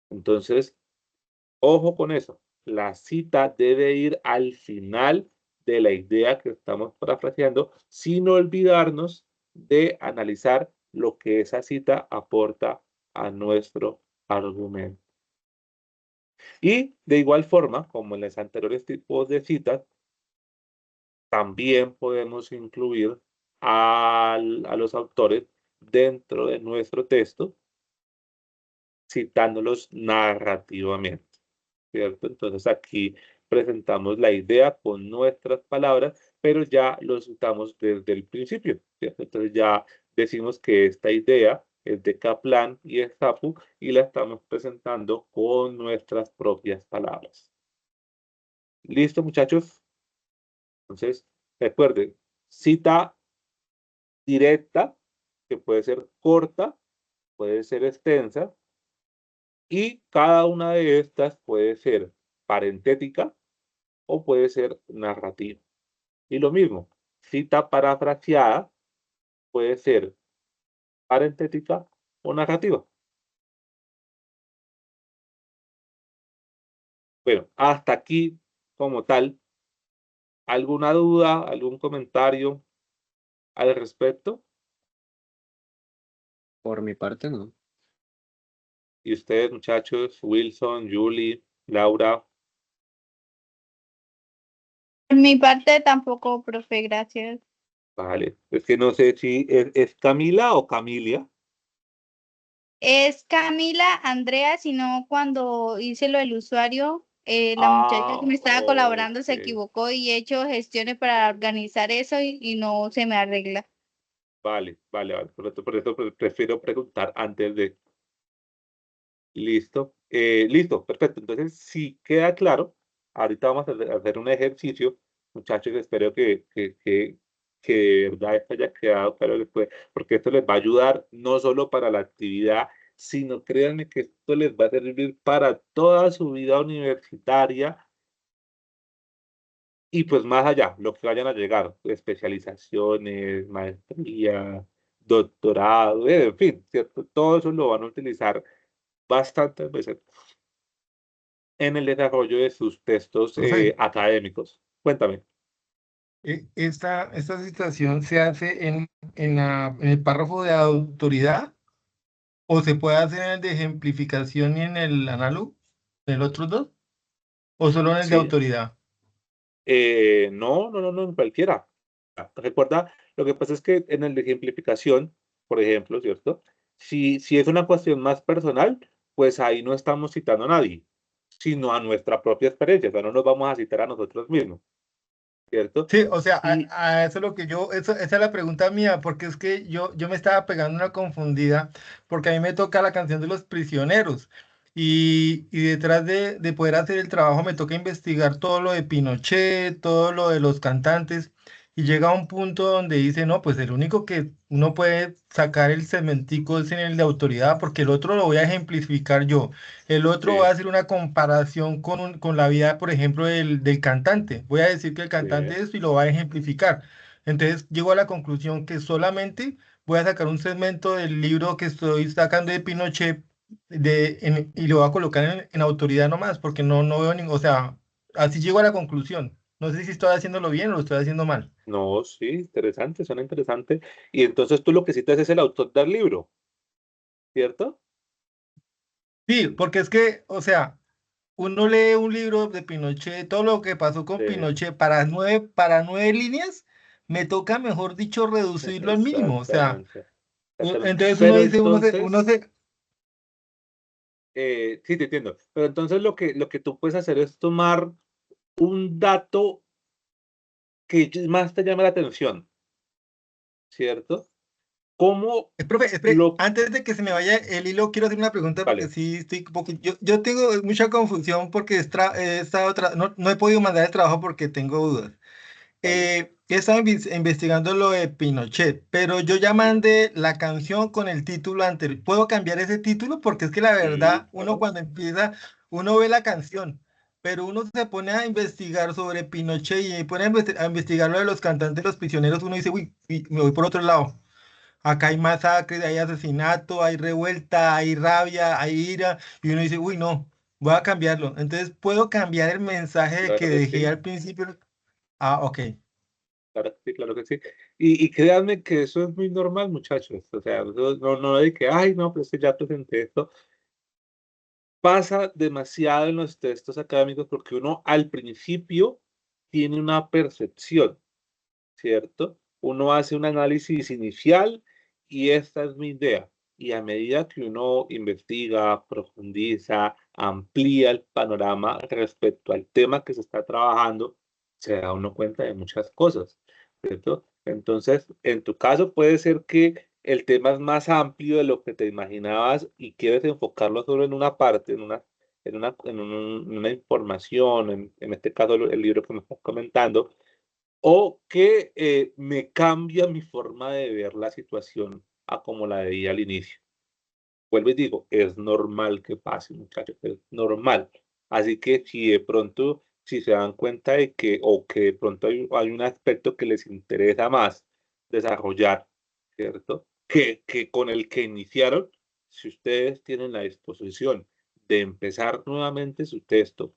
Entonces, ojo con eso, la cita debe ir al final de la idea que estamos parafraseando sin olvidarnos de analizar lo que esa cita aporta a nuestro argumento. Y de igual forma, como en los anteriores tipos de citas, también podemos incluir a los autores dentro de nuestro texto, citándolos narrativamente, ¿cierto? Entonces aquí presentamos la idea con nuestras palabras, pero ya lo citamos desde el principio, ¿cierto? Entonces ya decimos que esta idea es de Kaplan y de Sapu y la estamos presentando con nuestras propias palabras. ¿Listo, muchachos? Entonces, recuerden, cita directa, que puede ser corta, puede ser extensa, y cada una de estas puede ser parentética o puede ser narrativa. Y lo mismo, cita parafraseada puede ser parentética o narrativa. Bueno, hasta aquí como tal, ¿alguna duda, algún comentario al respecto?
Por mi parte, no.
Y ustedes, muchachos, Wilson, Julie, Laura,
Por mi parte tampoco, profe, gracias.
vale. Es que no sé si es Camila o Camilia.
Es Camila Andrea, sino cuando hice lo del usuario, la muchacha que me estaba colaborando se
Ok.
equivocó y he hecho gestiones para organizar eso y no se me arregla.
Vale, vale, vale. Por eso prefiero preguntar antes de. Listo. Listo, perfecto. Entonces, si queda claro, ahorita vamos a hacer un ejercicio, muchachos. Espero que de verdad esto haya quedado claro después, porque esto les va a ayudar no solo para la actividad, sino créanme que esto les va a servir para toda su vida universitaria y pues más allá, lo que vayan a llegar, especializaciones, maestría, doctorado, en fin, ¿cierto? Todo eso lo van a utilizar bastantes veces en el desarrollo de sus textos
Profe,
académicos. Cuéntame.
esta situación se hace en el párrafo de autoridad o se puede hacer en el de ejemplificación y en el análogo, en el otro dos, o solo en el de
Sí,
autoridad.
no, no, no, no, en cualquiera. Recuerda, lo que pasa es que en el de ejemplificación, por ejemplo, ¿cierto? Si es una cuestión más personal, pues ahí no estamos citando a nadie, sino a nuestra propia experiencia, o sea, no nos vamos a citar a nosotros mismos, ¿cierto?
Sí, o sea,
Y
a eso es lo que esa es la pregunta mía, porque es que yo me estaba pegando una confundida, porque a mí me toca la canción de los prisioneros, y detrás de poder hacer el trabajo me toca investigar todo lo de Pinochet, todo lo de los cantantes, y llega a un punto donde dice, no, pues el único que uno puede sacar el cementico es en el de autoridad, porque el otro lo voy a ejemplificar yo. El otro va a
sí,
hacer una comparación con la vida, por ejemplo, del cantante. Voy a decir que el
sí,
cantante es esto y lo va a ejemplificar. Entonces llego a la conclusión que solamente voy a sacar un segmento del libro que estoy sacando de Pinochet y lo voy a colocar en autoridad nomás, porque no veo ningún, o sea, así llego a la conclusión. No sé si estoy haciéndolo bien o lo estoy haciendo mal.
no, sí, interesante, suena interesante. Y entonces tú lo que citas es el autor del libro, ¿cierto?
Sí, porque es que, o sea, uno lee un libro de Pinochet, todo lo que pasó con
Sí,
Pinochet para 9 líneas, me toca, mejor dicho, reducirlo al mínimo. O sea,
exactamente, exactamente.
entonces uno
Pero
dice,
entonces, sí, te entiendo. Pero entonces lo que tú puedes hacer es tomar un dato que más te llame la atención, ¿cierto? ¿Cómo
profe,
lo...
antes de que se me vaya el hilo, quiero hacer una pregunta porque
Vale,
sí estoy, porque yo tengo mucha confusión porque he estado no he podido mandar el trabajo porque tengo dudas.
vale.
He estado investigando lo de Pinochet, pero yo ya
Sí,
mandé la canción con el título anterior. ¿Puedo cambiar ese título? Porque es que la
sí,
verdad, uno
claro.
cuando empieza, uno ve la canción, pero uno se pone a investigar sobre Pinochet y pone a investigar lo de los cantantes, los prisioneros, uno dice, uy, y me voy por otro lado. Acá hay masacre, hay asesinato, hay revuelta, hay rabia, hay ira, y uno dice, uy, no, voy a cambiarlo. Entonces, ¿puedo cambiar el mensaje que
Claro que
dejé
sí.
al principio? Ah, ok.
Claro que sí, claro que sí. Y créanme que eso es muy normal, muchachos. O sea, no de que, ay, no, pues es que ya presenté esto. Pasa demasiado en los textos académicos porque uno al principio tiene una percepción, ¿cierto? Uno hace un análisis inicial y esta es mi idea. Y a medida que uno investiga, profundiza, amplía el panorama respecto al tema que se está trabajando, se da uno cuenta de muchas cosas, ¿cierto? Entonces, en tu caso puede ser que el tema es más amplio de lo que te imaginabas y quieres enfocarlo solo en una parte, en una información, en este caso el libro que me estás comentando, o que me cambia mi forma de ver la situación a como la veía al inicio. Vuelvo y digo, es normal que pase, muchachos, es normal. Así que si de pronto, si se dan cuenta de que, o que de pronto hay un aspecto que les interesa más desarrollar, ¿cierto? Que con el que iniciaron, si ustedes tienen la disposición de empezar nuevamente su texto,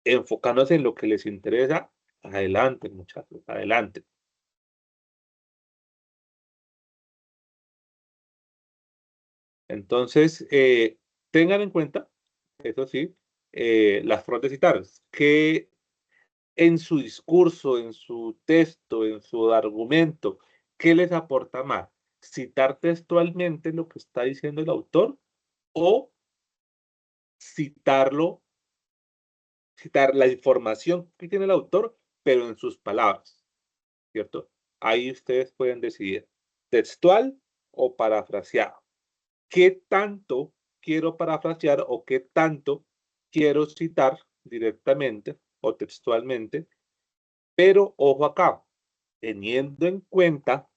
enfocándose en lo que les interesa, adelante, muchachos, adelante. Entonces, tengan en cuenta, eso sí, las formas de citar, que en su discurso, en su texto, en su argumento, ¿qué les aporta más? ¿Citar textualmente lo que está diciendo el autor o citarlo, citar la información que tiene el autor, pero en sus palabras, ¿cierto? Ahí ustedes pueden decidir, textual o parafraseado. ¿Qué tanto quiero parafrasear o qué tanto quiero citar directamente o textualmente? Pero ojo acá, teniendo en cuenta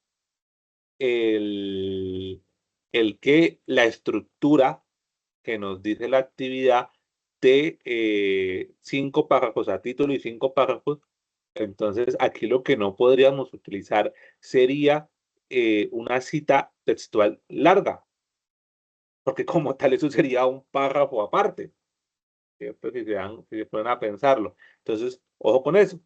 el, el que la estructura que nos dice la actividad de 5 párrafos a título y 5 párrafos, entonces aquí lo que no podríamos utilizar sería una cita textual larga, porque como tal eso sería un párrafo aparte, ¿cierto? Si se ponen a pensarlo. Entonces, ojo con eso,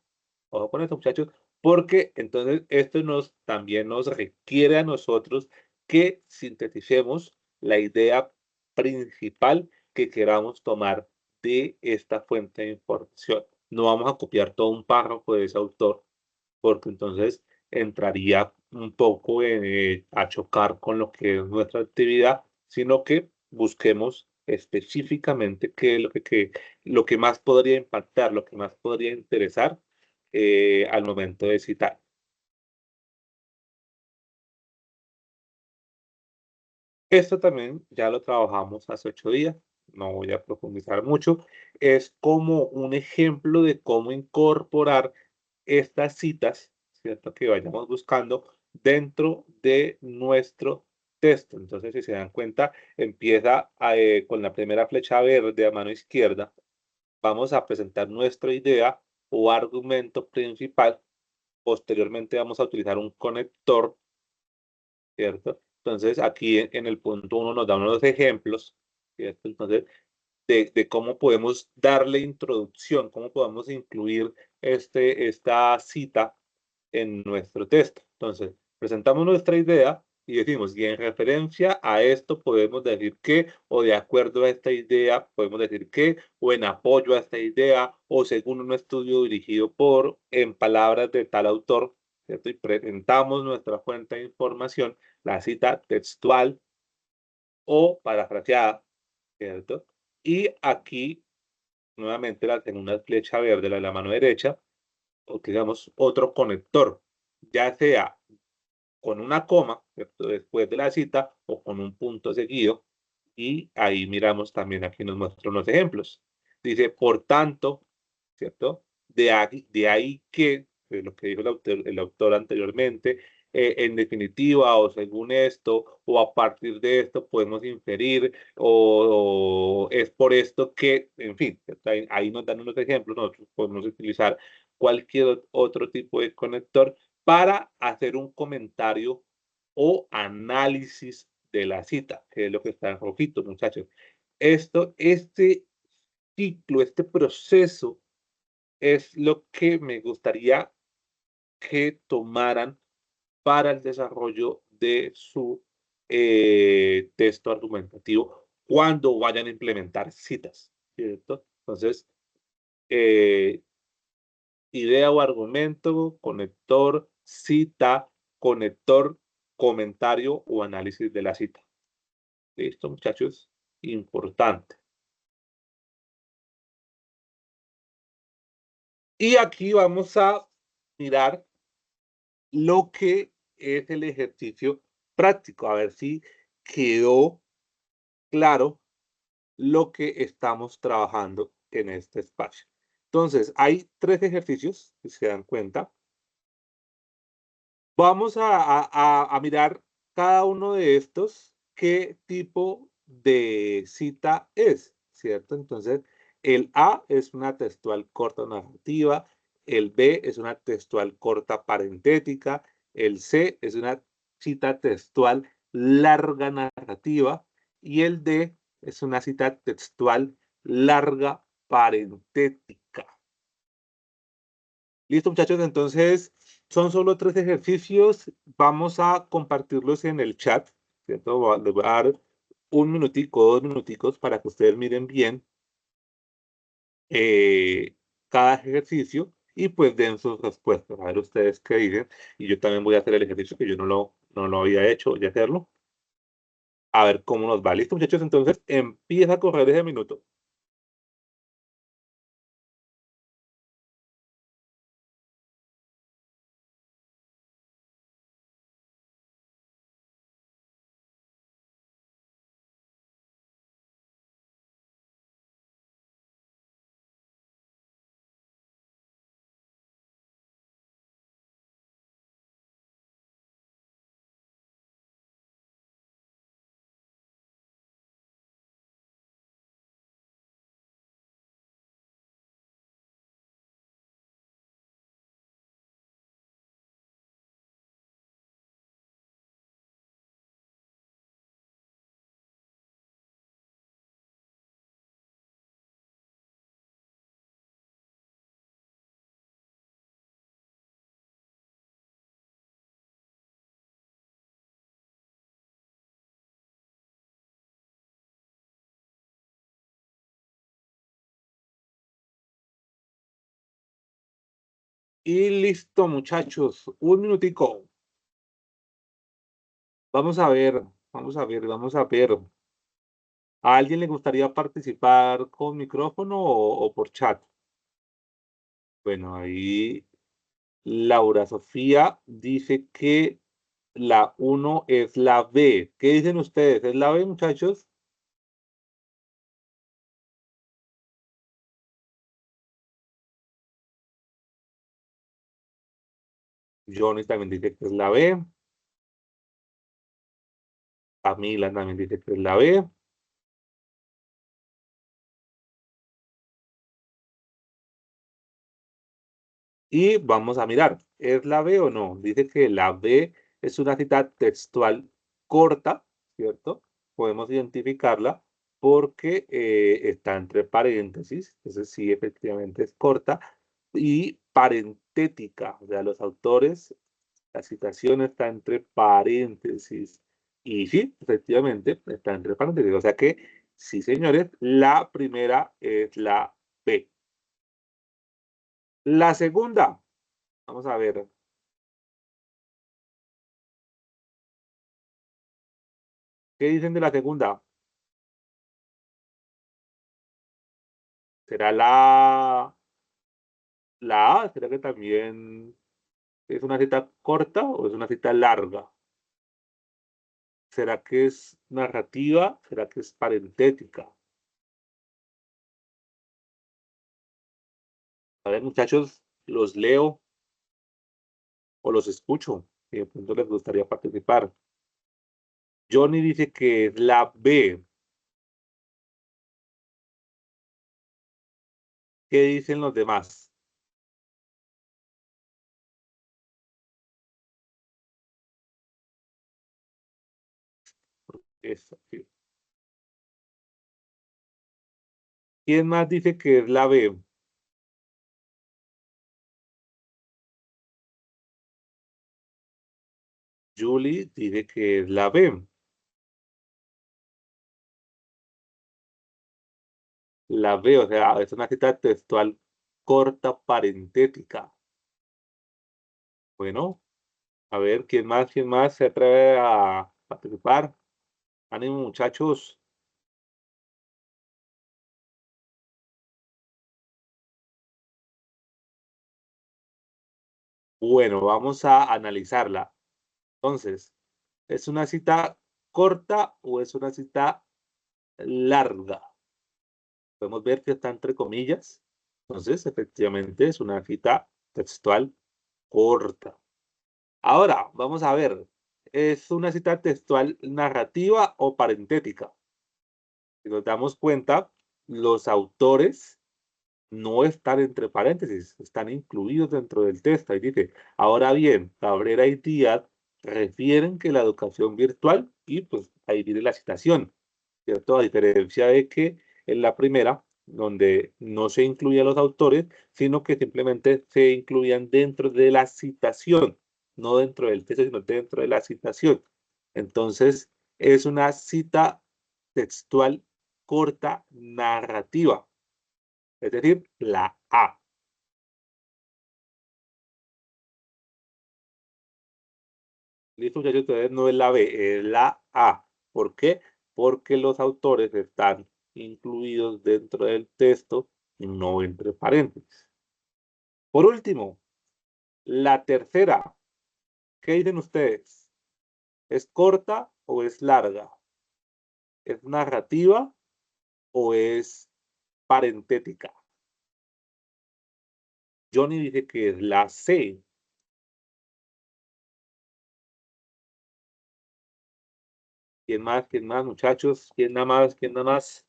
muchachos, porque entonces esto también nos requiere a nosotros que sinteticemos la idea principal que queramos tomar de esta fuente de información. No vamos a copiar todo un párrafo de ese autor, porque entonces entraría un poco a chocar con lo que es nuestra actividad, sino que busquemos específicamente qué es lo que más podría impactar, lo que más podría interesar al momento de citar. Esto también ya lo trabajamos hace 8 días, no voy a profundizar mucho. Es como un ejemplo de cómo incorporar estas citas, ¿cierto? Que vayamos buscando dentro de nuestro texto. Entonces, si se dan cuenta, empieza con la primera flecha verde a mano izquierda. Vamos a presentar nuestra idea o argumento principal. Posteriormente vamos a utilizar un conector, ¿cierto? Entonces, aquí en el punto 1 nos da unos ejemplos, ¿cierto? Entonces, de cómo podemos darle introducción, cómo podemos incluir esta cita en nuestro texto. Entonces, presentamos nuestra idea y decimos, y en referencia a esto podemos decir que, o de acuerdo a esta idea, podemos decir que, o en apoyo a esta idea, o según un estudio dirigido por, en palabras de tal autor, ¿cierto? Y presentamos nuestra fuente de información, la cita textual o parafraseada, ¿cierto? Y aquí, nuevamente, la segunda flecha verde, la de la mano derecha, utilizamos otro conector, ya sea con una coma, ¿cierto? Después de la cita o con un punto seguido. Y ahí miramos también, aquí nos muestra unos ejemplos. Dice, por tanto, ¿cierto? De ahí que, lo que dijo el autor anteriormente, en definitiva, o según esto, o a partir de esto podemos inferir, o es por esto que, en fin, ahí nos dan unos ejemplos, nosotros podemos utilizar cualquier otro tipo de conector para hacer un comentario o análisis de la cita, que es lo que está en rojito, muchachos. Este ciclo, este proceso es lo que me gustaría que tomaran para el desarrollo de su texto argumentativo cuando vayan a implementar citas, ¿cierto? Entonces, idea o argumento, conector, cita, conector, comentario o análisis de la cita. ¿Listo, muchachos? Importante. Y aquí vamos a mirar lo que es el ejercicio práctico, a ver si quedó claro lo que estamos trabajando en este espacio. Entonces, hay 3 ejercicios, si se dan cuenta. Vamos a mirar cada uno de estos, qué tipo de cita es, ¿cierto? Entonces, el A es una textual corta narrativa, el B es una textual corta parentética, el C es una cita textual larga narrativa y el D es una cita textual larga parentética. Listo, muchachos, entonces son solo 3 ejercicios. Vamos a compartirlos en el chat, ¿cierto? Les voy a dar 1 minutico, 2 minuticos para que ustedes miren bien cada ejercicio y pues den sus respuestas. A ver ustedes qué dicen. Y yo también voy a hacer el ejercicio que yo no lo había hecho, voy a hacerlo. A ver cómo nos va. Listo, muchachos, entonces empieza a correr ese minuto. Y listo, muchachos. 1 minutico. Vamos a ver, vamos a ver, vamos a ver. ¿A alguien le gustaría participar con micrófono o por chat? Bueno, ahí Laura Sofía dice que la 1 es la B. ¿Qué dicen ustedes? ¿Es la B, muchachos? Johnny también dice que es la B. Camila también dice que es la B. Y vamos a mirar, ¿es la B o no? Dice que la B es una cita textual corta, ¿cierto? Podemos identificarla porque está entre paréntesis, entonces sí, efectivamente es corta, y parentética, o sea, los autores, la citación está entre paréntesis, y sí, efectivamente está entre paréntesis, o sea que sí, señores, la primera es la B. La segunda, vamos a ver. ¿Qué dicen de la segunda? ¿Será la A? ¿Será que también es una cita corta o es una cita larga? ¿Será que es narrativa? ¿Será que es parentética? A ver, muchachos, los leo o los escucho. Si de pronto les gustaría participar. Johnny dice que es la B. ¿Qué dicen los demás? Esa, sí. ¿Quién más dice que es la B? Julie dice que es la B. La B, o sea, es una cita textual corta parentética. Bueno, a ver, quién más se atreve a participar? Ánimo, muchachos. Bueno, vamos a analizarla. Entonces, ¿es una cita corta o es una cita larga? Podemos ver que está entre comillas. Entonces, efectivamente, es una cita textual corta. Ahora, vamos a ver, ¿es una cita textual narrativa o parentética? Si nos damos cuenta, los autores no están entre paréntesis, están incluidos dentro del texto. Ahí dice, ahora bien, Cabrera y Díaz refieren que la educación virtual, y pues ahí viene la citación, ¿cierto? A diferencia de que en la primera, donde no se incluían los autores, sino que simplemente se incluían dentro de la citación, no dentro del texto, sino dentro de la citación. Entonces, es una cita textual corta narrativa, es decir, la A. Listo, muchachos, entonces no es la B, es la A. ¿Por qué? Porque los autores están incluidos dentro del texto y no entre paréntesis. Por último, la tercera. ¿Qué dicen ustedes? ¿Es corta o es larga? ¿Es narrativa o es parentética? Johnny dice que es la C. ¿Quién más? ¿Quién más, muchachos? ¿Quién nada más? ¿Quién nada más?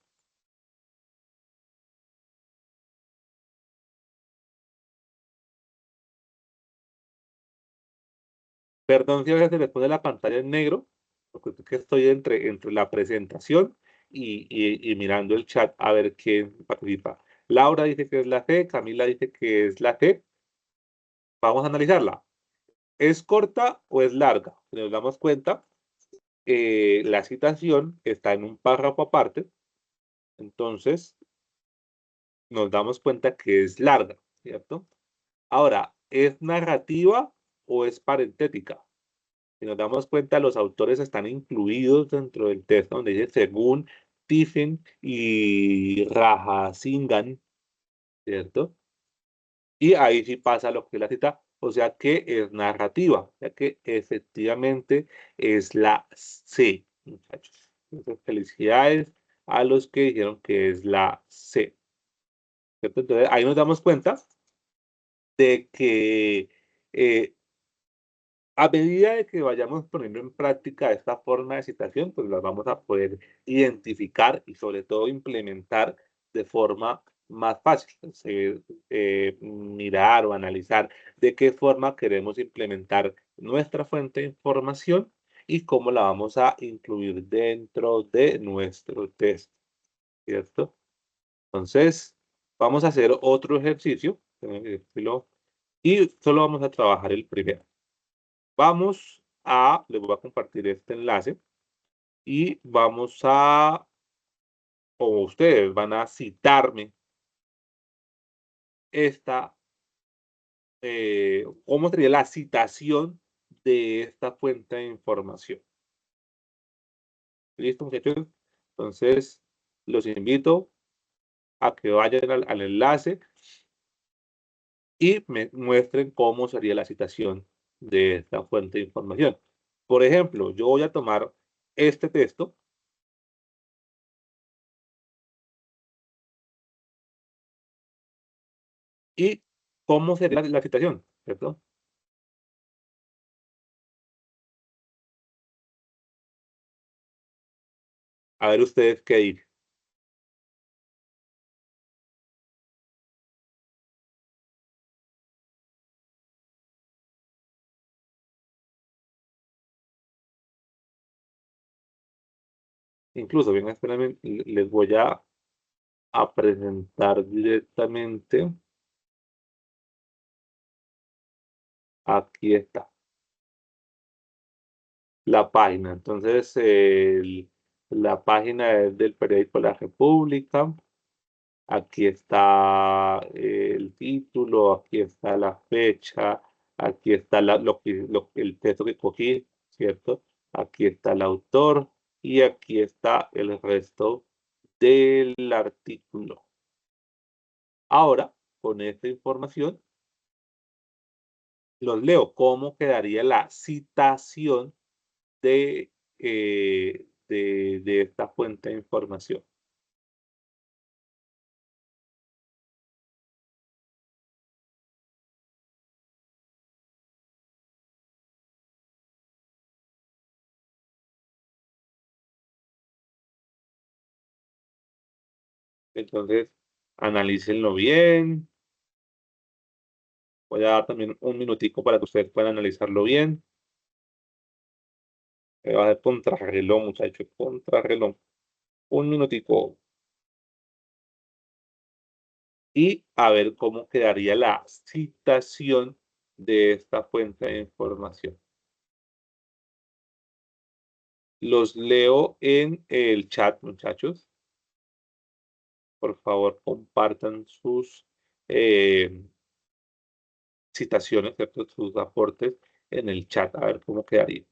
Perdón si a veces se les pone la pantalla en negro, porque es que estoy entre la presentación y mirando el chat a ver quién participa. Laura dice que es la C, Camila dice que es la C. Vamos a analizarla. ¿Es corta o es larga? Si nos damos cuenta, la citación está en un párrafo aparte, entonces nos damos cuenta que es larga, ¿cierto? Ahora, ¿es narrativa o es parentética? Si nos damos cuenta, los autores están incluidos dentro del texto donde dice según Tiffen y Rajasingan, ¿cierto? Y ahí sí pasa lo que es la cita, o sea que es narrativa, o sea que efectivamente es la C, muchachos. Entonces, felicidades a los que dijeron que es la C, ¿cierto? Entonces, ahí nos damos cuenta de que a medida de que vayamos poniendo en práctica esta forma de citación, pues las vamos a poder identificar y sobre todo implementar de forma más fácil. Mirar o analizar de qué forma queremos implementar nuestra fuente de información y cómo la vamos a incluir dentro de nuestro test, ¿cierto? Entonces, vamos a hacer otro ejercicio y solo vamos a trabajar el primero. Les voy a compartir este enlace y o ustedes van a citarme cómo sería la citación de esta fuente de información. ¿Listo, muchachos? Entonces, los invito a que vayan al enlace y me muestren cómo sería la citación de esta fuente de información. Por ejemplo, yo voy a tomar este texto. ¿Y cómo sería la citación? ¿Cierto? A ver ustedes qué dicen. Incluso, bien, espérame, les voy a presentar directamente. Aquí está. la página. Entonces, la página es del periódico La República. Aquí está el título, aquí está la fecha, aquí está el texto que cogí, ¿cierto? Aquí está el autor y aquí está el resto del artículo. Ahora, con esta información, los leo. ¿Cómo quedaría la citación de esta fuente de información? Entonces, analícenlo bien. Voy a dar también un minutico para que ustedes puedan analizarlo bien. Va a ser contrarreloj, muchachos, contrarreloj. Un minutico. Y a ver cómo quedaría la citación de esta fuente de información. Los leo en el chat, muchachos. Por favor, compartan sus citaciones, ¿cierto? Sus aportes en el chat, a ver cómo quedaría.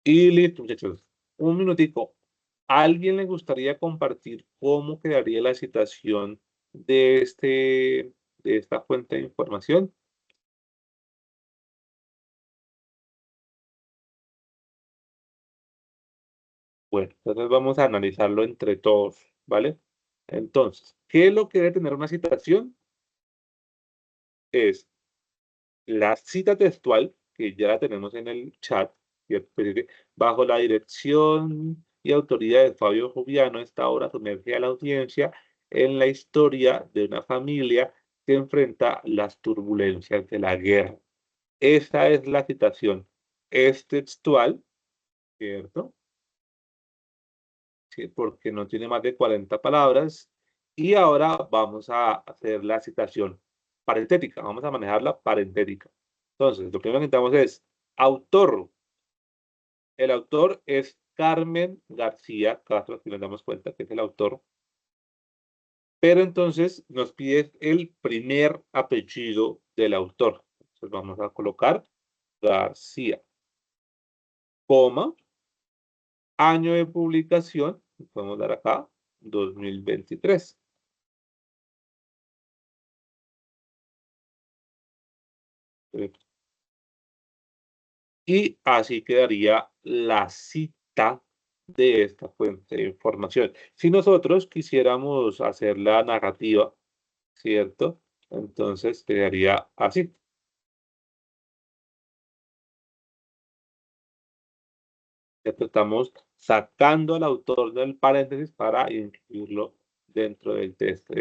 Y listo, muchachos. Un minutico. ¿A alguien le gustaría compartir cómo quedaría la citación de esta fuente de información? Bueno, entonces vamos a analizarlo entre todos, ¿vale? Entonces, ¿qué es lo que debe tener una citación? Es la cita textual, que ya la tenemos en el chat, ¿cierto? Pues dice, bajo la dirección y autoría de Fabio Joviano, esta obra sumerge a la audiencia en la historia de una familia que enfrenta las turbulencias de la guerra. Esa es la citación. Es textual, ¿cierto? Sí, porque no tiene más de 40 palabras. Y ahora vamos a hacer la citación parentética. Vamos a manejar la parentética. Entonces, lo primero que necesitamos es autor. El autor es Carmen García Castro, si nos damos cuenta que es el autor. Pero entonces nos pide el primer apellido del autor. Entonces vamos a colocar García, coma, año de publicación, podemos dar acá, 2023. Y así quedaría la cita de esta fuente de información. Si nosotros quisiéramos hacer la narrativa, ¿cierto? Entonces quedaría así. Estamos sacando al autor del paréntesis para incluirlo dentro del texto.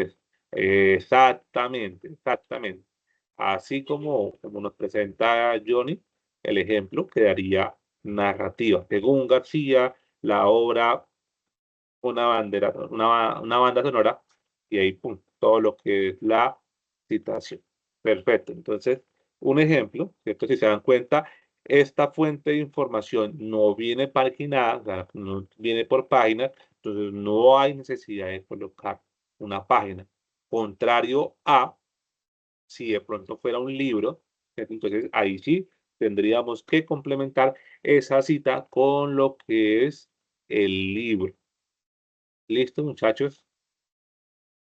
Exactamente, exactamente. Así como nos presenta Johnny, el ejemplo quedaría narrativa. Según García, la obra, una banda sonora, y ahí, pum, todo lo que es la citación. Perfecto. Entonces, un ejemplo, ¿cierto? Si se dan cuenta, esta fuente de información no viene paginada, o sea, no viene por páginas, entonces no hay necesidad de colocar una página. Contrario a si de pronto fuera un libro, ¿cierto? Entonces ahí sí tendríamos que complementar esa cita con lo que es el libro. ¿Listo, muchachos?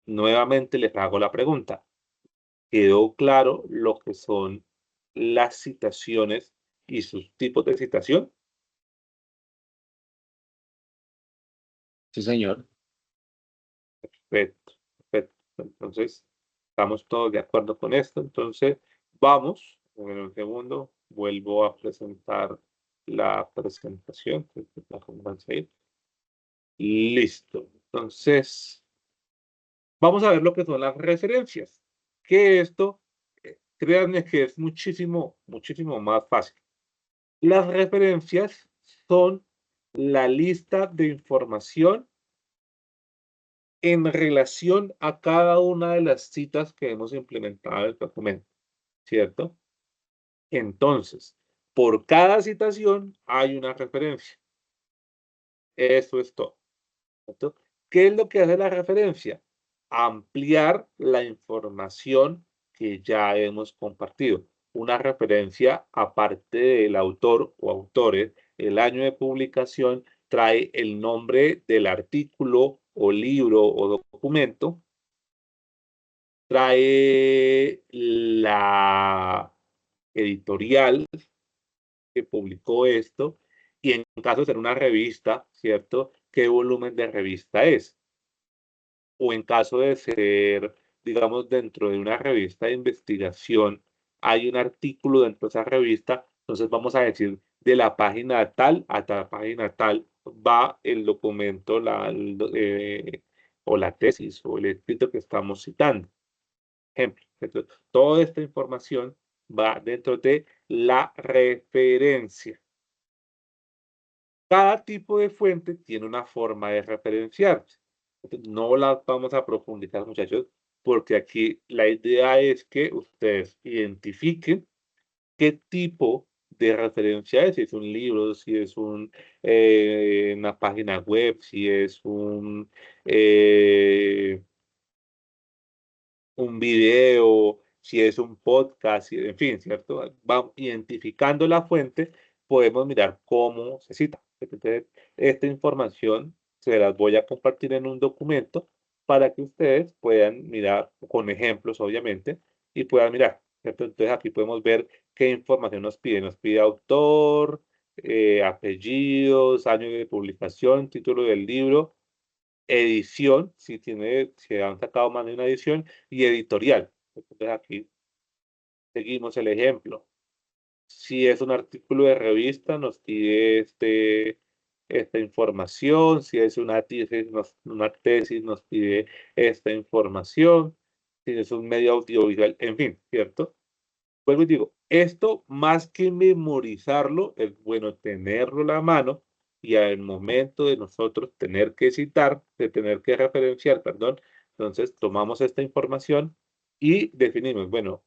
Nuevamente les hago la pregunta. ¿Quedó claro lo que son las citaciones y sus tipos de citación?
Sí, señor.
Perfecto, perfecto. Entonces, estamos todos de acuerdo con esto. Entonces, vamos En un segundo vuelvo a presentar la presentación. Listo. Entonces, vamos a ver lo que son las referencias. Que esto, créanme que es muchísimo, muchísimo más fácil. Las referencias son la lista de información en relación a cada una de las citas que hemos implementado en el documento, ¿cierto? Entonces, por cada citación hay una referencia. Eso es todo, ¿cierto? ¿Qué es lo que hace la referencia? Ampliar la información que ya hemos compartido. Una referencia, aparte del autor o autores, el año de publicación, trae el nombre del artículo o libro o documento, trae la editorial que publicó esto y en caso de ser una revista, ¿cierto? ¿Qué volumen de revista es? O en caso de ser, digamos, dentro de una revista de investigación, hay un artículo dentro de esa revista, entonces vamos a decir de la página tal a tal página tal va el documento o la tesis o el escrito que estamos citando. Ejemplo, entonces, toda esta información va dentro de la referencia. Cada tipo de fuente tiene una forma de referenciarse. No la vamos a profundizar, muchachos, porque aquí la idea es que ustedes identifiquen qué tipo de referencia es, si es un libro, si es una página web, si es un video, si es un podcast, en fin, ¿cierto? Vamos identificando la fuente, podemos mirar cómo se cita. Entonces, esta información se las voy a compartir en un documento para que ustedes puedan mirar con ejemplos, obviamente, y puedan mirar, ¿cierto? Entonces, aquí podemos ver qué información nos pide. Nos pide autor, apellidos, año de publicación, título del libro, edición, si han sacado más de una edición, y editorial. Entonces aquí seguimos el ejemplo. Si es un artículo de revista, nos pide esta información. Si es una tesis, nos pide esta información. Si es un medio audiovisual, en fin, ¿cierto? Vuelvo y digo, esto más que memorizarlo, es bueno tenerlo a la mano y al momento de nosotros tener que citar, de tener que referenciar, perdón, entonces tomamos esta información y definimos, bueno,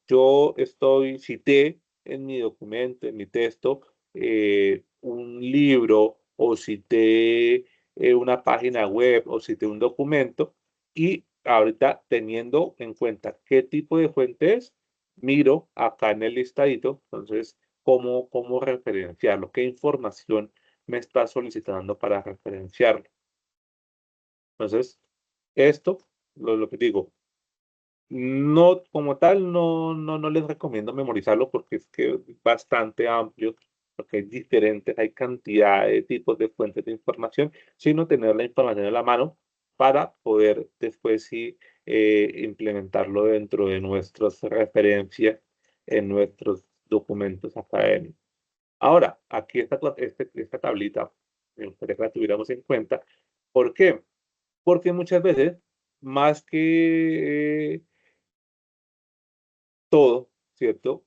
cité en mi documento, en mi texto, un libro o cité una página web o cité un documento y ahorita teniendo en cuenta qué tipo de fuente es, miro acá en el listadito, entonces, cómo referenciarlo, qué información me está solicitando para referenciarlo. Entonces, esto, lo que digo, no, como tal, no les recomiendo memorizarlo porque es que es bastante amplio, porque hay cantidad de tipos de fuentes de información, sino tener la información en la mano para poder después sí implementarlo dentro de nuestras referencias en nuestros documentos académicos. Ahora, aquí esta tablita, me gustaría que la tuviéramos en cuenta. ¿Por qué? Porque muchas veces, más que todo, ¿cierto?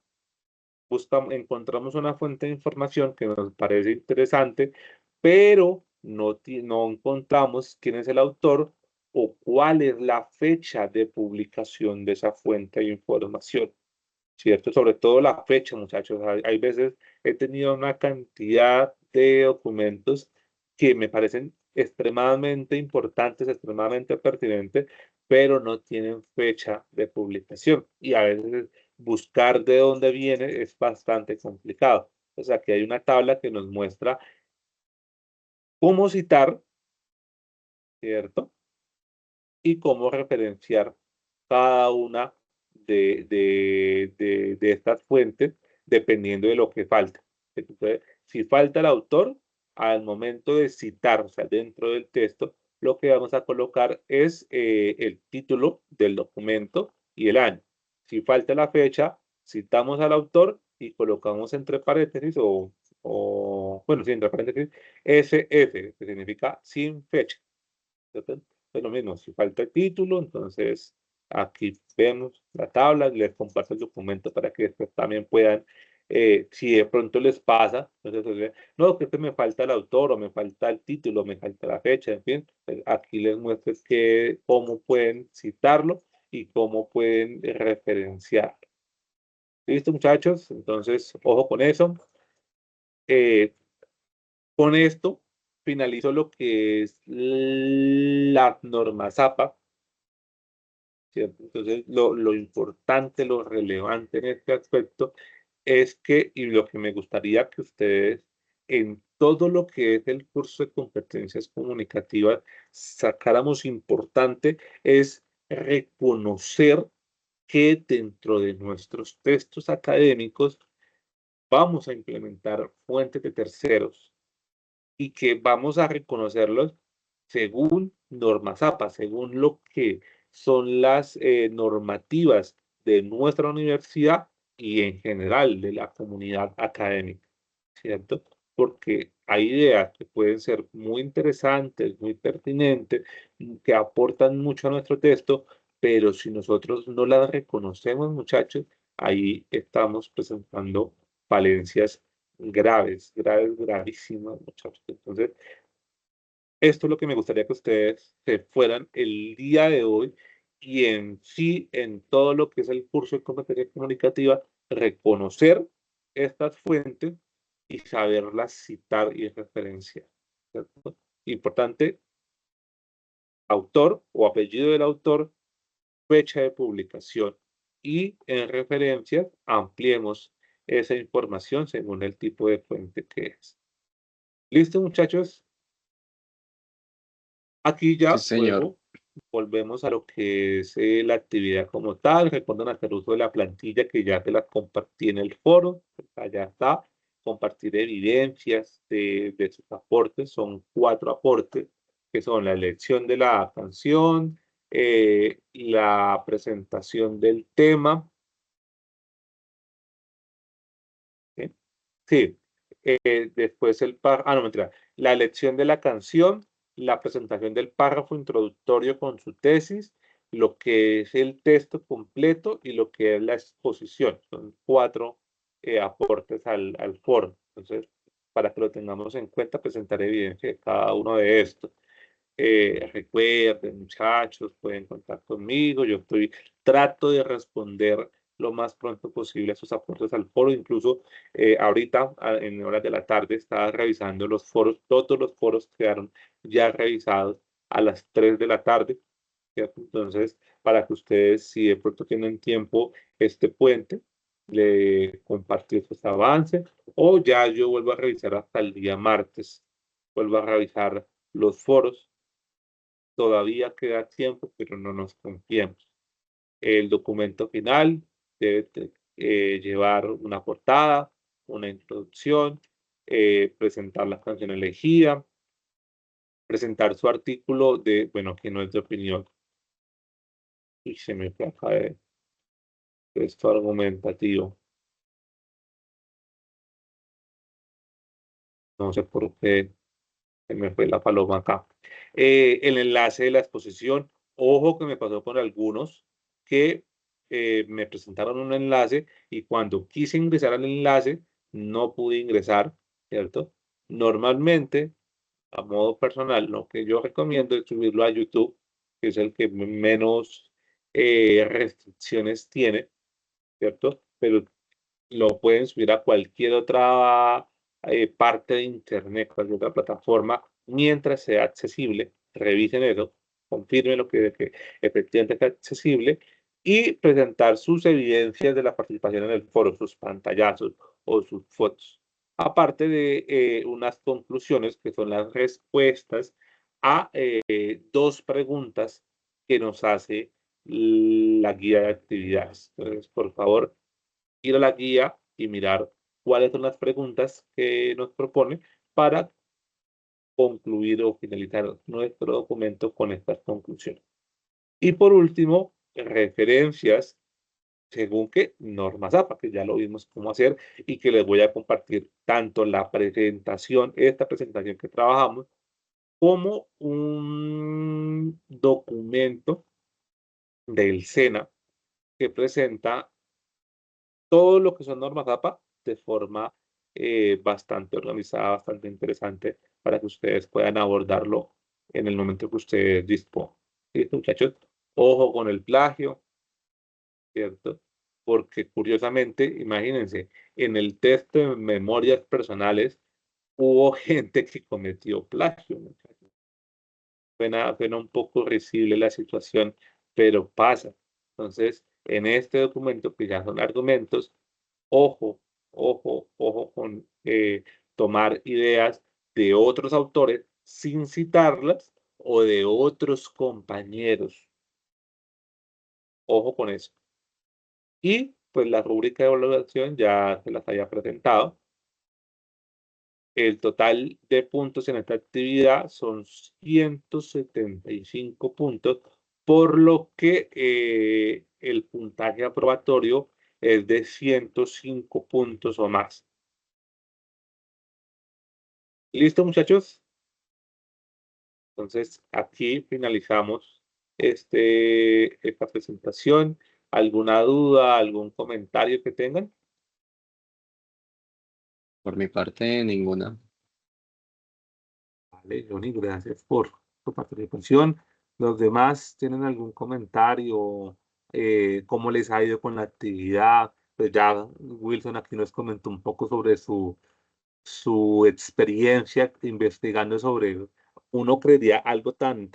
Encontramos una fuente de información que nos parece interesante, pero no encontramos quién es el autor o cuál es la fecha de publicación de esa fuente de información, ¿cierto? Sobre todo la fecha, muchachos. Hay veces he tenido una cantidad de documentos que me parecen extremadamente importantes, extremadamente pertinentes, pero no tienen fecha de publicación. Y a veces buscar de dónde viene es bastante complicado. O sea, que hay una tabla que nos muestra cómo citar, ¿cierto? Y cómo referenciar cada una de estas fuentes dependiendo de lo que falta. Entonces, si falta el autor, al momento de citar, o sea, dentro del texto, lo que vamos a colocar es el título del documento y el año. Si falta la fecha, citamos al autor y colocamos entre paréntesis bueno, sí, entre paréntesis, SF, que significa sin fecha. ¿Cierto? Es lo mismo, si falta el título, entonces aquí vemos la tabla, les comparto el documento para que después también puedan, si de pronto les pasa, entonces, no, que me falta el autor o me falta el título, me falta la fecha, en fin, pues aquí les muestro cómo pueden citarlo y cómo pueden referenciar. ¿Listo, muchachos? Entonces, ojo con eso. Con esto finalizo lo que es la norma ZAPA, ¿cierto? Entonces, lo importante, lo relevante en este aspecto es que, y lo que me gustaría que ustedes en todo lo que es el curso de competencias comunicativas sacáramos importante es reconocer que dentro de nuestros textos académicos vamos a implementar fuentes de terceros y que vamos a reconocerlos según normas APA, según lo que son las normativas de nuestra universidad y en general de la comunidad académica, ¿cierto? Porque hay ideas que pueden ser muy interesantes, muy pertinentes, que aportan mucho a nuestro texto, pero si nosotros no las reconocemos, muchachos, ahí estamos presentando falencias graves, graves, gravísimas, muchachos. Entonces, esto es lo que me gustaría que ustedes se fueran el día de hoy y en sí, en todo lo que es el curso de competencia comunicativa, reconocer estas fuentes y saberlas citar y referenciar, ¿cierto? Importante, autor o apellido del autor, fecha de publicación y en referencias ampliemos esa información según el tipo de fuente que es. ¿Listo, muchachos? Aquí ya
Sí, señor.
luego volvemos a lo que es la actividad como tal. Recuerden hacer uso de la plantilla que ya se las compartí en el foro. Allá está. Compartir evidencias de sus aportes. Son 4 aportes, que son la elección de la canción, la presentación del tema. ¿Sí? Sí. Después no, mentira. La elección de la canción, la presentación del párrafo introductorio con su tesis, lo que es el texto completo y lo que es la exposición. Son 4 aportes al foro. Entonces, para que lo tengamos en cuenta, presentaré evidencia de cada uno de estos. Recuerden, muchachos, pueden contar conmigo. Trato de responder lo más pronto posible a sus aportes al foro. Incluso ahorita, en horas de la tarde, estaba revisando los foros. Todos los foros quedaron ya revisados a las 3 de la tarde, ¿cierto? Entonces, para que ustedes, si de pronto tienen tiempo este puente, le compartir estos avances, o ya yo vuelvo a revisar hasta el día martes, vuelvo a revisar los foros. Todavía queda tiempo, pero no nos confiemos. El documento final debe llevar una portada, una introducción, presentar la canción elegida, presentar su artículo bueno, que no es de opinión. Y se me fue acá de esto argumentativo. No sé por qué se me fue la paloma acá. El enlace de la exposición. Ojo que me pasó con algunos que me presentaron un enlace y cuando quise ingresar al enlace no pude ingresar, ¿cierto? Normalmente, a modo personal, lo que yo recomiendo es subirlo a YouTube, que es el que menos restricciones tiene, ¿cierto? Pero lo pueden subir a cualquier otra parte de Internet, cualquier otra plataforma, mientras sea accesible. Revisen eso, confirmen lo que efectivamente es accesible y presentar sus evidencias de la participación en el foro, sus pantallazos o sus fotos. Aparte de unas conclusiones que son las respuestas a 2 preguntas que nos hace la guía de actividades. Entonces, por favor, ir a la guía y mirar cuáles son las preguntas que nos propone para concluir o finalizar nuestro documento con estas conclusiones. Y por último, referencias según qué normas APA, que ya lo vimos cómo hacer y que les voy a compartir tanto la presentación, esta presentación que trabajamos, como un documento del SENA que presenta todo lo que son normas APA de forma bastante organizada, bastante interesante para que ustedes puedan abordarlo en el momento que ustedes dispongan. ¿Listo, muchachos? Ojo con el plagio, ¿cierto? Porque curiosamente, imagínense, en el test de memorias personales hubo gente que cometió plagio, muchachos. Suena un poco risible la situación, pero pasa. Entonces, en este documento, que ya son argumentos, ojo, ojo con tomar ideas de otros autores sin citarlas o de otros compañeros. Ojo con eso. Y pues la rúbrica de evaluación ya se las había presentado. El total de puntos en esta actividad son 175 puntos, por lo que el puntaje aprobatorio es de 105 puntos o más. ¿Listo, muchachos? Entonces, aquí finalizamos esta presentación. ¿Alguna duda, algún comentario que tengan?
Por mi parte, ninguna.
Vale, Johnny, gracias por tu participación. ¿Los demás tienen algún comentario? ¿Cómo les ha ido con la actividad? Pues ya Wilson aquí nos comentó un poco sobre su experiencia investigando sobre, uno creería algo tan,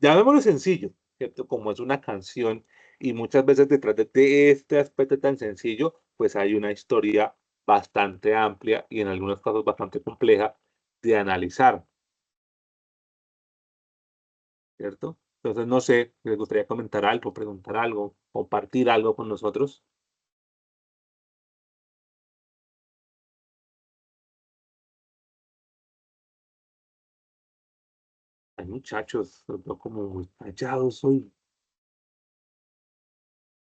llamémoslo sencillo, ¿cierto? Como es una canción y muchas veces detrás de este aspecto tan sencillo, pues hay una historia bastante amplia y en algunos casos bastante compleja de analizar, ¿cierto? Entonces, no sé, ¿les gustaría comentar algo, preguntar algo, compartir algo con nosotros? Ay, muchachos, los veo como muy callados hoy.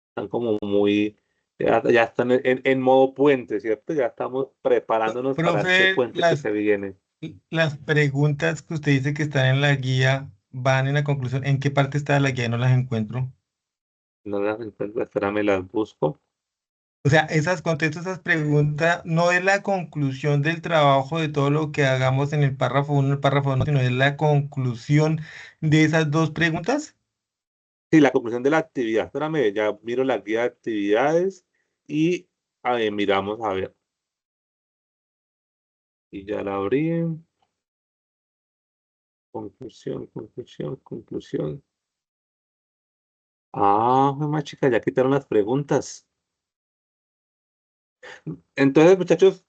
Están como muy, ya están en modo puente, ¿cierto? Ya estamos preparándonos para este
Profe,
puente que se viene.
las preguntas que usted dice que están en la guía van en la conclusión. ¿En qué parte está la guía? No las encuentro.
No las encuentro, espérame, las busco.
O sea, contesto esas preguntas no es la conclusión del trabajo de todo lo que hagamos en el párrafo 1, el párrafo 2, sino es la conclusión de esas dos preguntas.
Sí, la conclusión de la actividad. Espérame, ya miro la guía de actividades y a ver, miramos a ver. Y ya la abrí. Conclusión. Ah, más chica, ya quitaron las preguntas. Entonces, muchachos,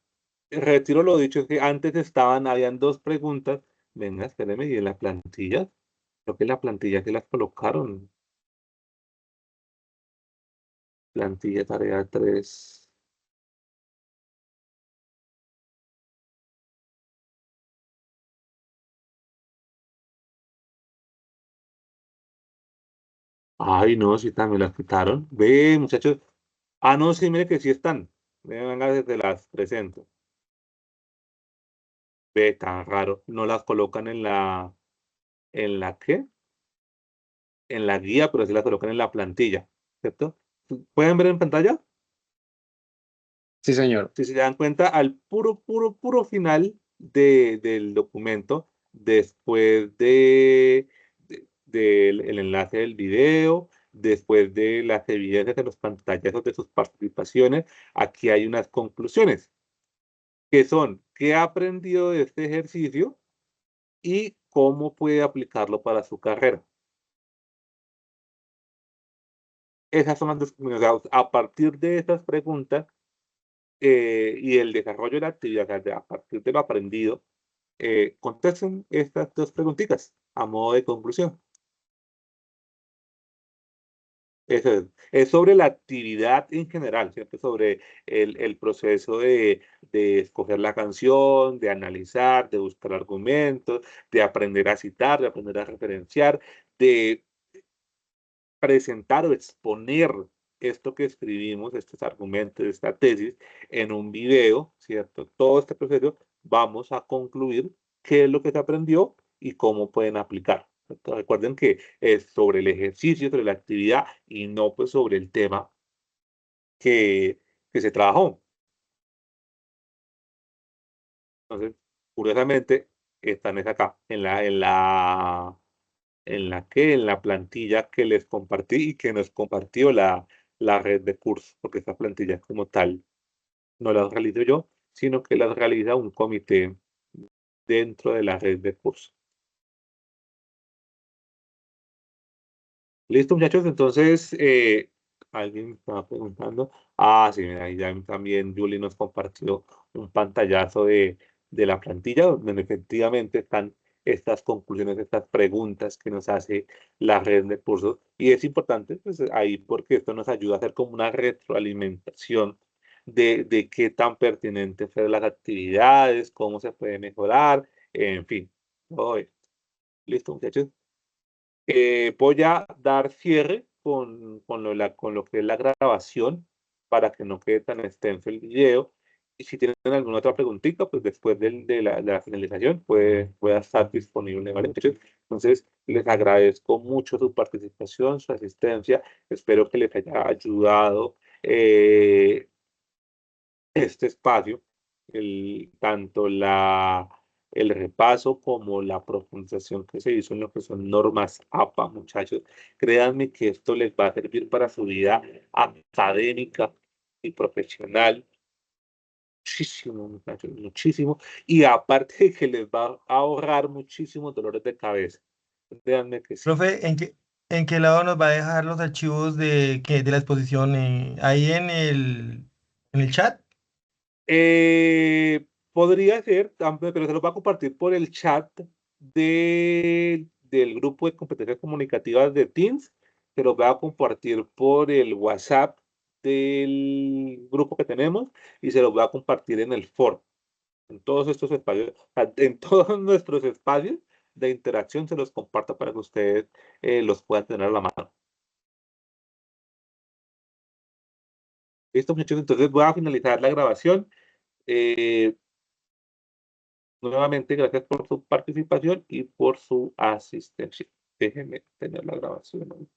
retiro lo dicho, que antes habían dos preguntas. Venga, espérenme, y en la plantilla, creo que en la plantilla que las colocaron. Plantilla tarea 3. Ay, no, sí, también las quitaron. Ve, muchachos. Ah, no, sí, mire que sí están. Venga, te las presento. Ve, tan raro. No las colocan ¿en la qué? En la guía, pero sí las colocan en la plantilla, ¿cierto? ¿Pueden ver en pantalla?
Sí, señor.
Si se dan cuenta, al puro final del documento, después del el enlace del video, después de las evidencias de los pantallazos de sus participaciones, aquí hay unas conclusiones, que son qué ha aprendido de este ejercicio y cómo puede aplicarlo para su carrera. Esas son las dos conclusiones. A partir de estas preguntas y el desarrollo de la actividad, o sea, a partir de lo aprendido, contesten estas dos preguntitas a modo de conclusión. Eso es sobre la actividad en general, ¿cierto? Sobre el proceso de escoger la canción, de analizar, de buscar argumentos, de aprender a citar, de aprender a referenciar, de presentar o exponer esto que escribimos, estos argumentos, esta tesis, en un video, ¿cierto? Todo este proceso vamos a concluir qué es lo que se aprendió y cómo pueden aplicar. Entonces, recuerden que es sobre el ejercicio, sobre la actividad y no pues sobre el tema que se trabajó. Entonces, curiosamente, están es acá, en la plantilla que les compartí y que nos compartió la red de cursos, porque esta plantilla como tal no la realizo yo, sino que la realiza un comité dentro de la red de cursos. Listo, muchachos, entonces, alguien me estaba preguntando. Ah, sí, mira, ahí ya también Julie nos compartió un pantallazo de la plantilla, donde efectivamente están estas conclusiones, estas preguntas que nos hace la red de cursos. Y es importante, pues, ahí, porque esto nos ayuda a hacer como una retroalimentación de qué tan pertinentes fueron las actividades, cómo se puede mejorar, en fin. Todo esto. Listo, muchachos. Voy a dar cierre con lo que es la grabación para que no quede tan extenso el video. Y si tienen alguna otra preguntita, pues después de la finalización pueda estar disponible, ¿vale? Entonces, les agradezco mucho su participación, su asistencia. Espero que les haya ayudado este espacio, tanto el repaso como la profundización que se hizo en lo que son normas APA, muchachos. Créanme que esto les va a servir para su vida académica y profesional. Muchísimo, muchachos, muchísimo. Y aparte de que les va a ahorrar muchísimos dolores de cabeza. Créanme que sí.
Profe, en qué lado nos va a dejar los archivos de la exposición? ¿Ahí en el chat?
Podría ser, pero se los va a compartir por el chat del grupo de competencias comunicativas de Teams. Se los voy a compartir por el WhatsApp del grupo que tenemos y se los voy a compartir en el foro. En todos estos espacios, o sea, en todos nuestros espacios de interacción se los comparto para que ustedes los puedan tener a la mano. Listo, muchachos, entonces voy a finalizar la grabación. Nuevamente, gracias por su participación y por su asistencia. Déjenme tener la grabación.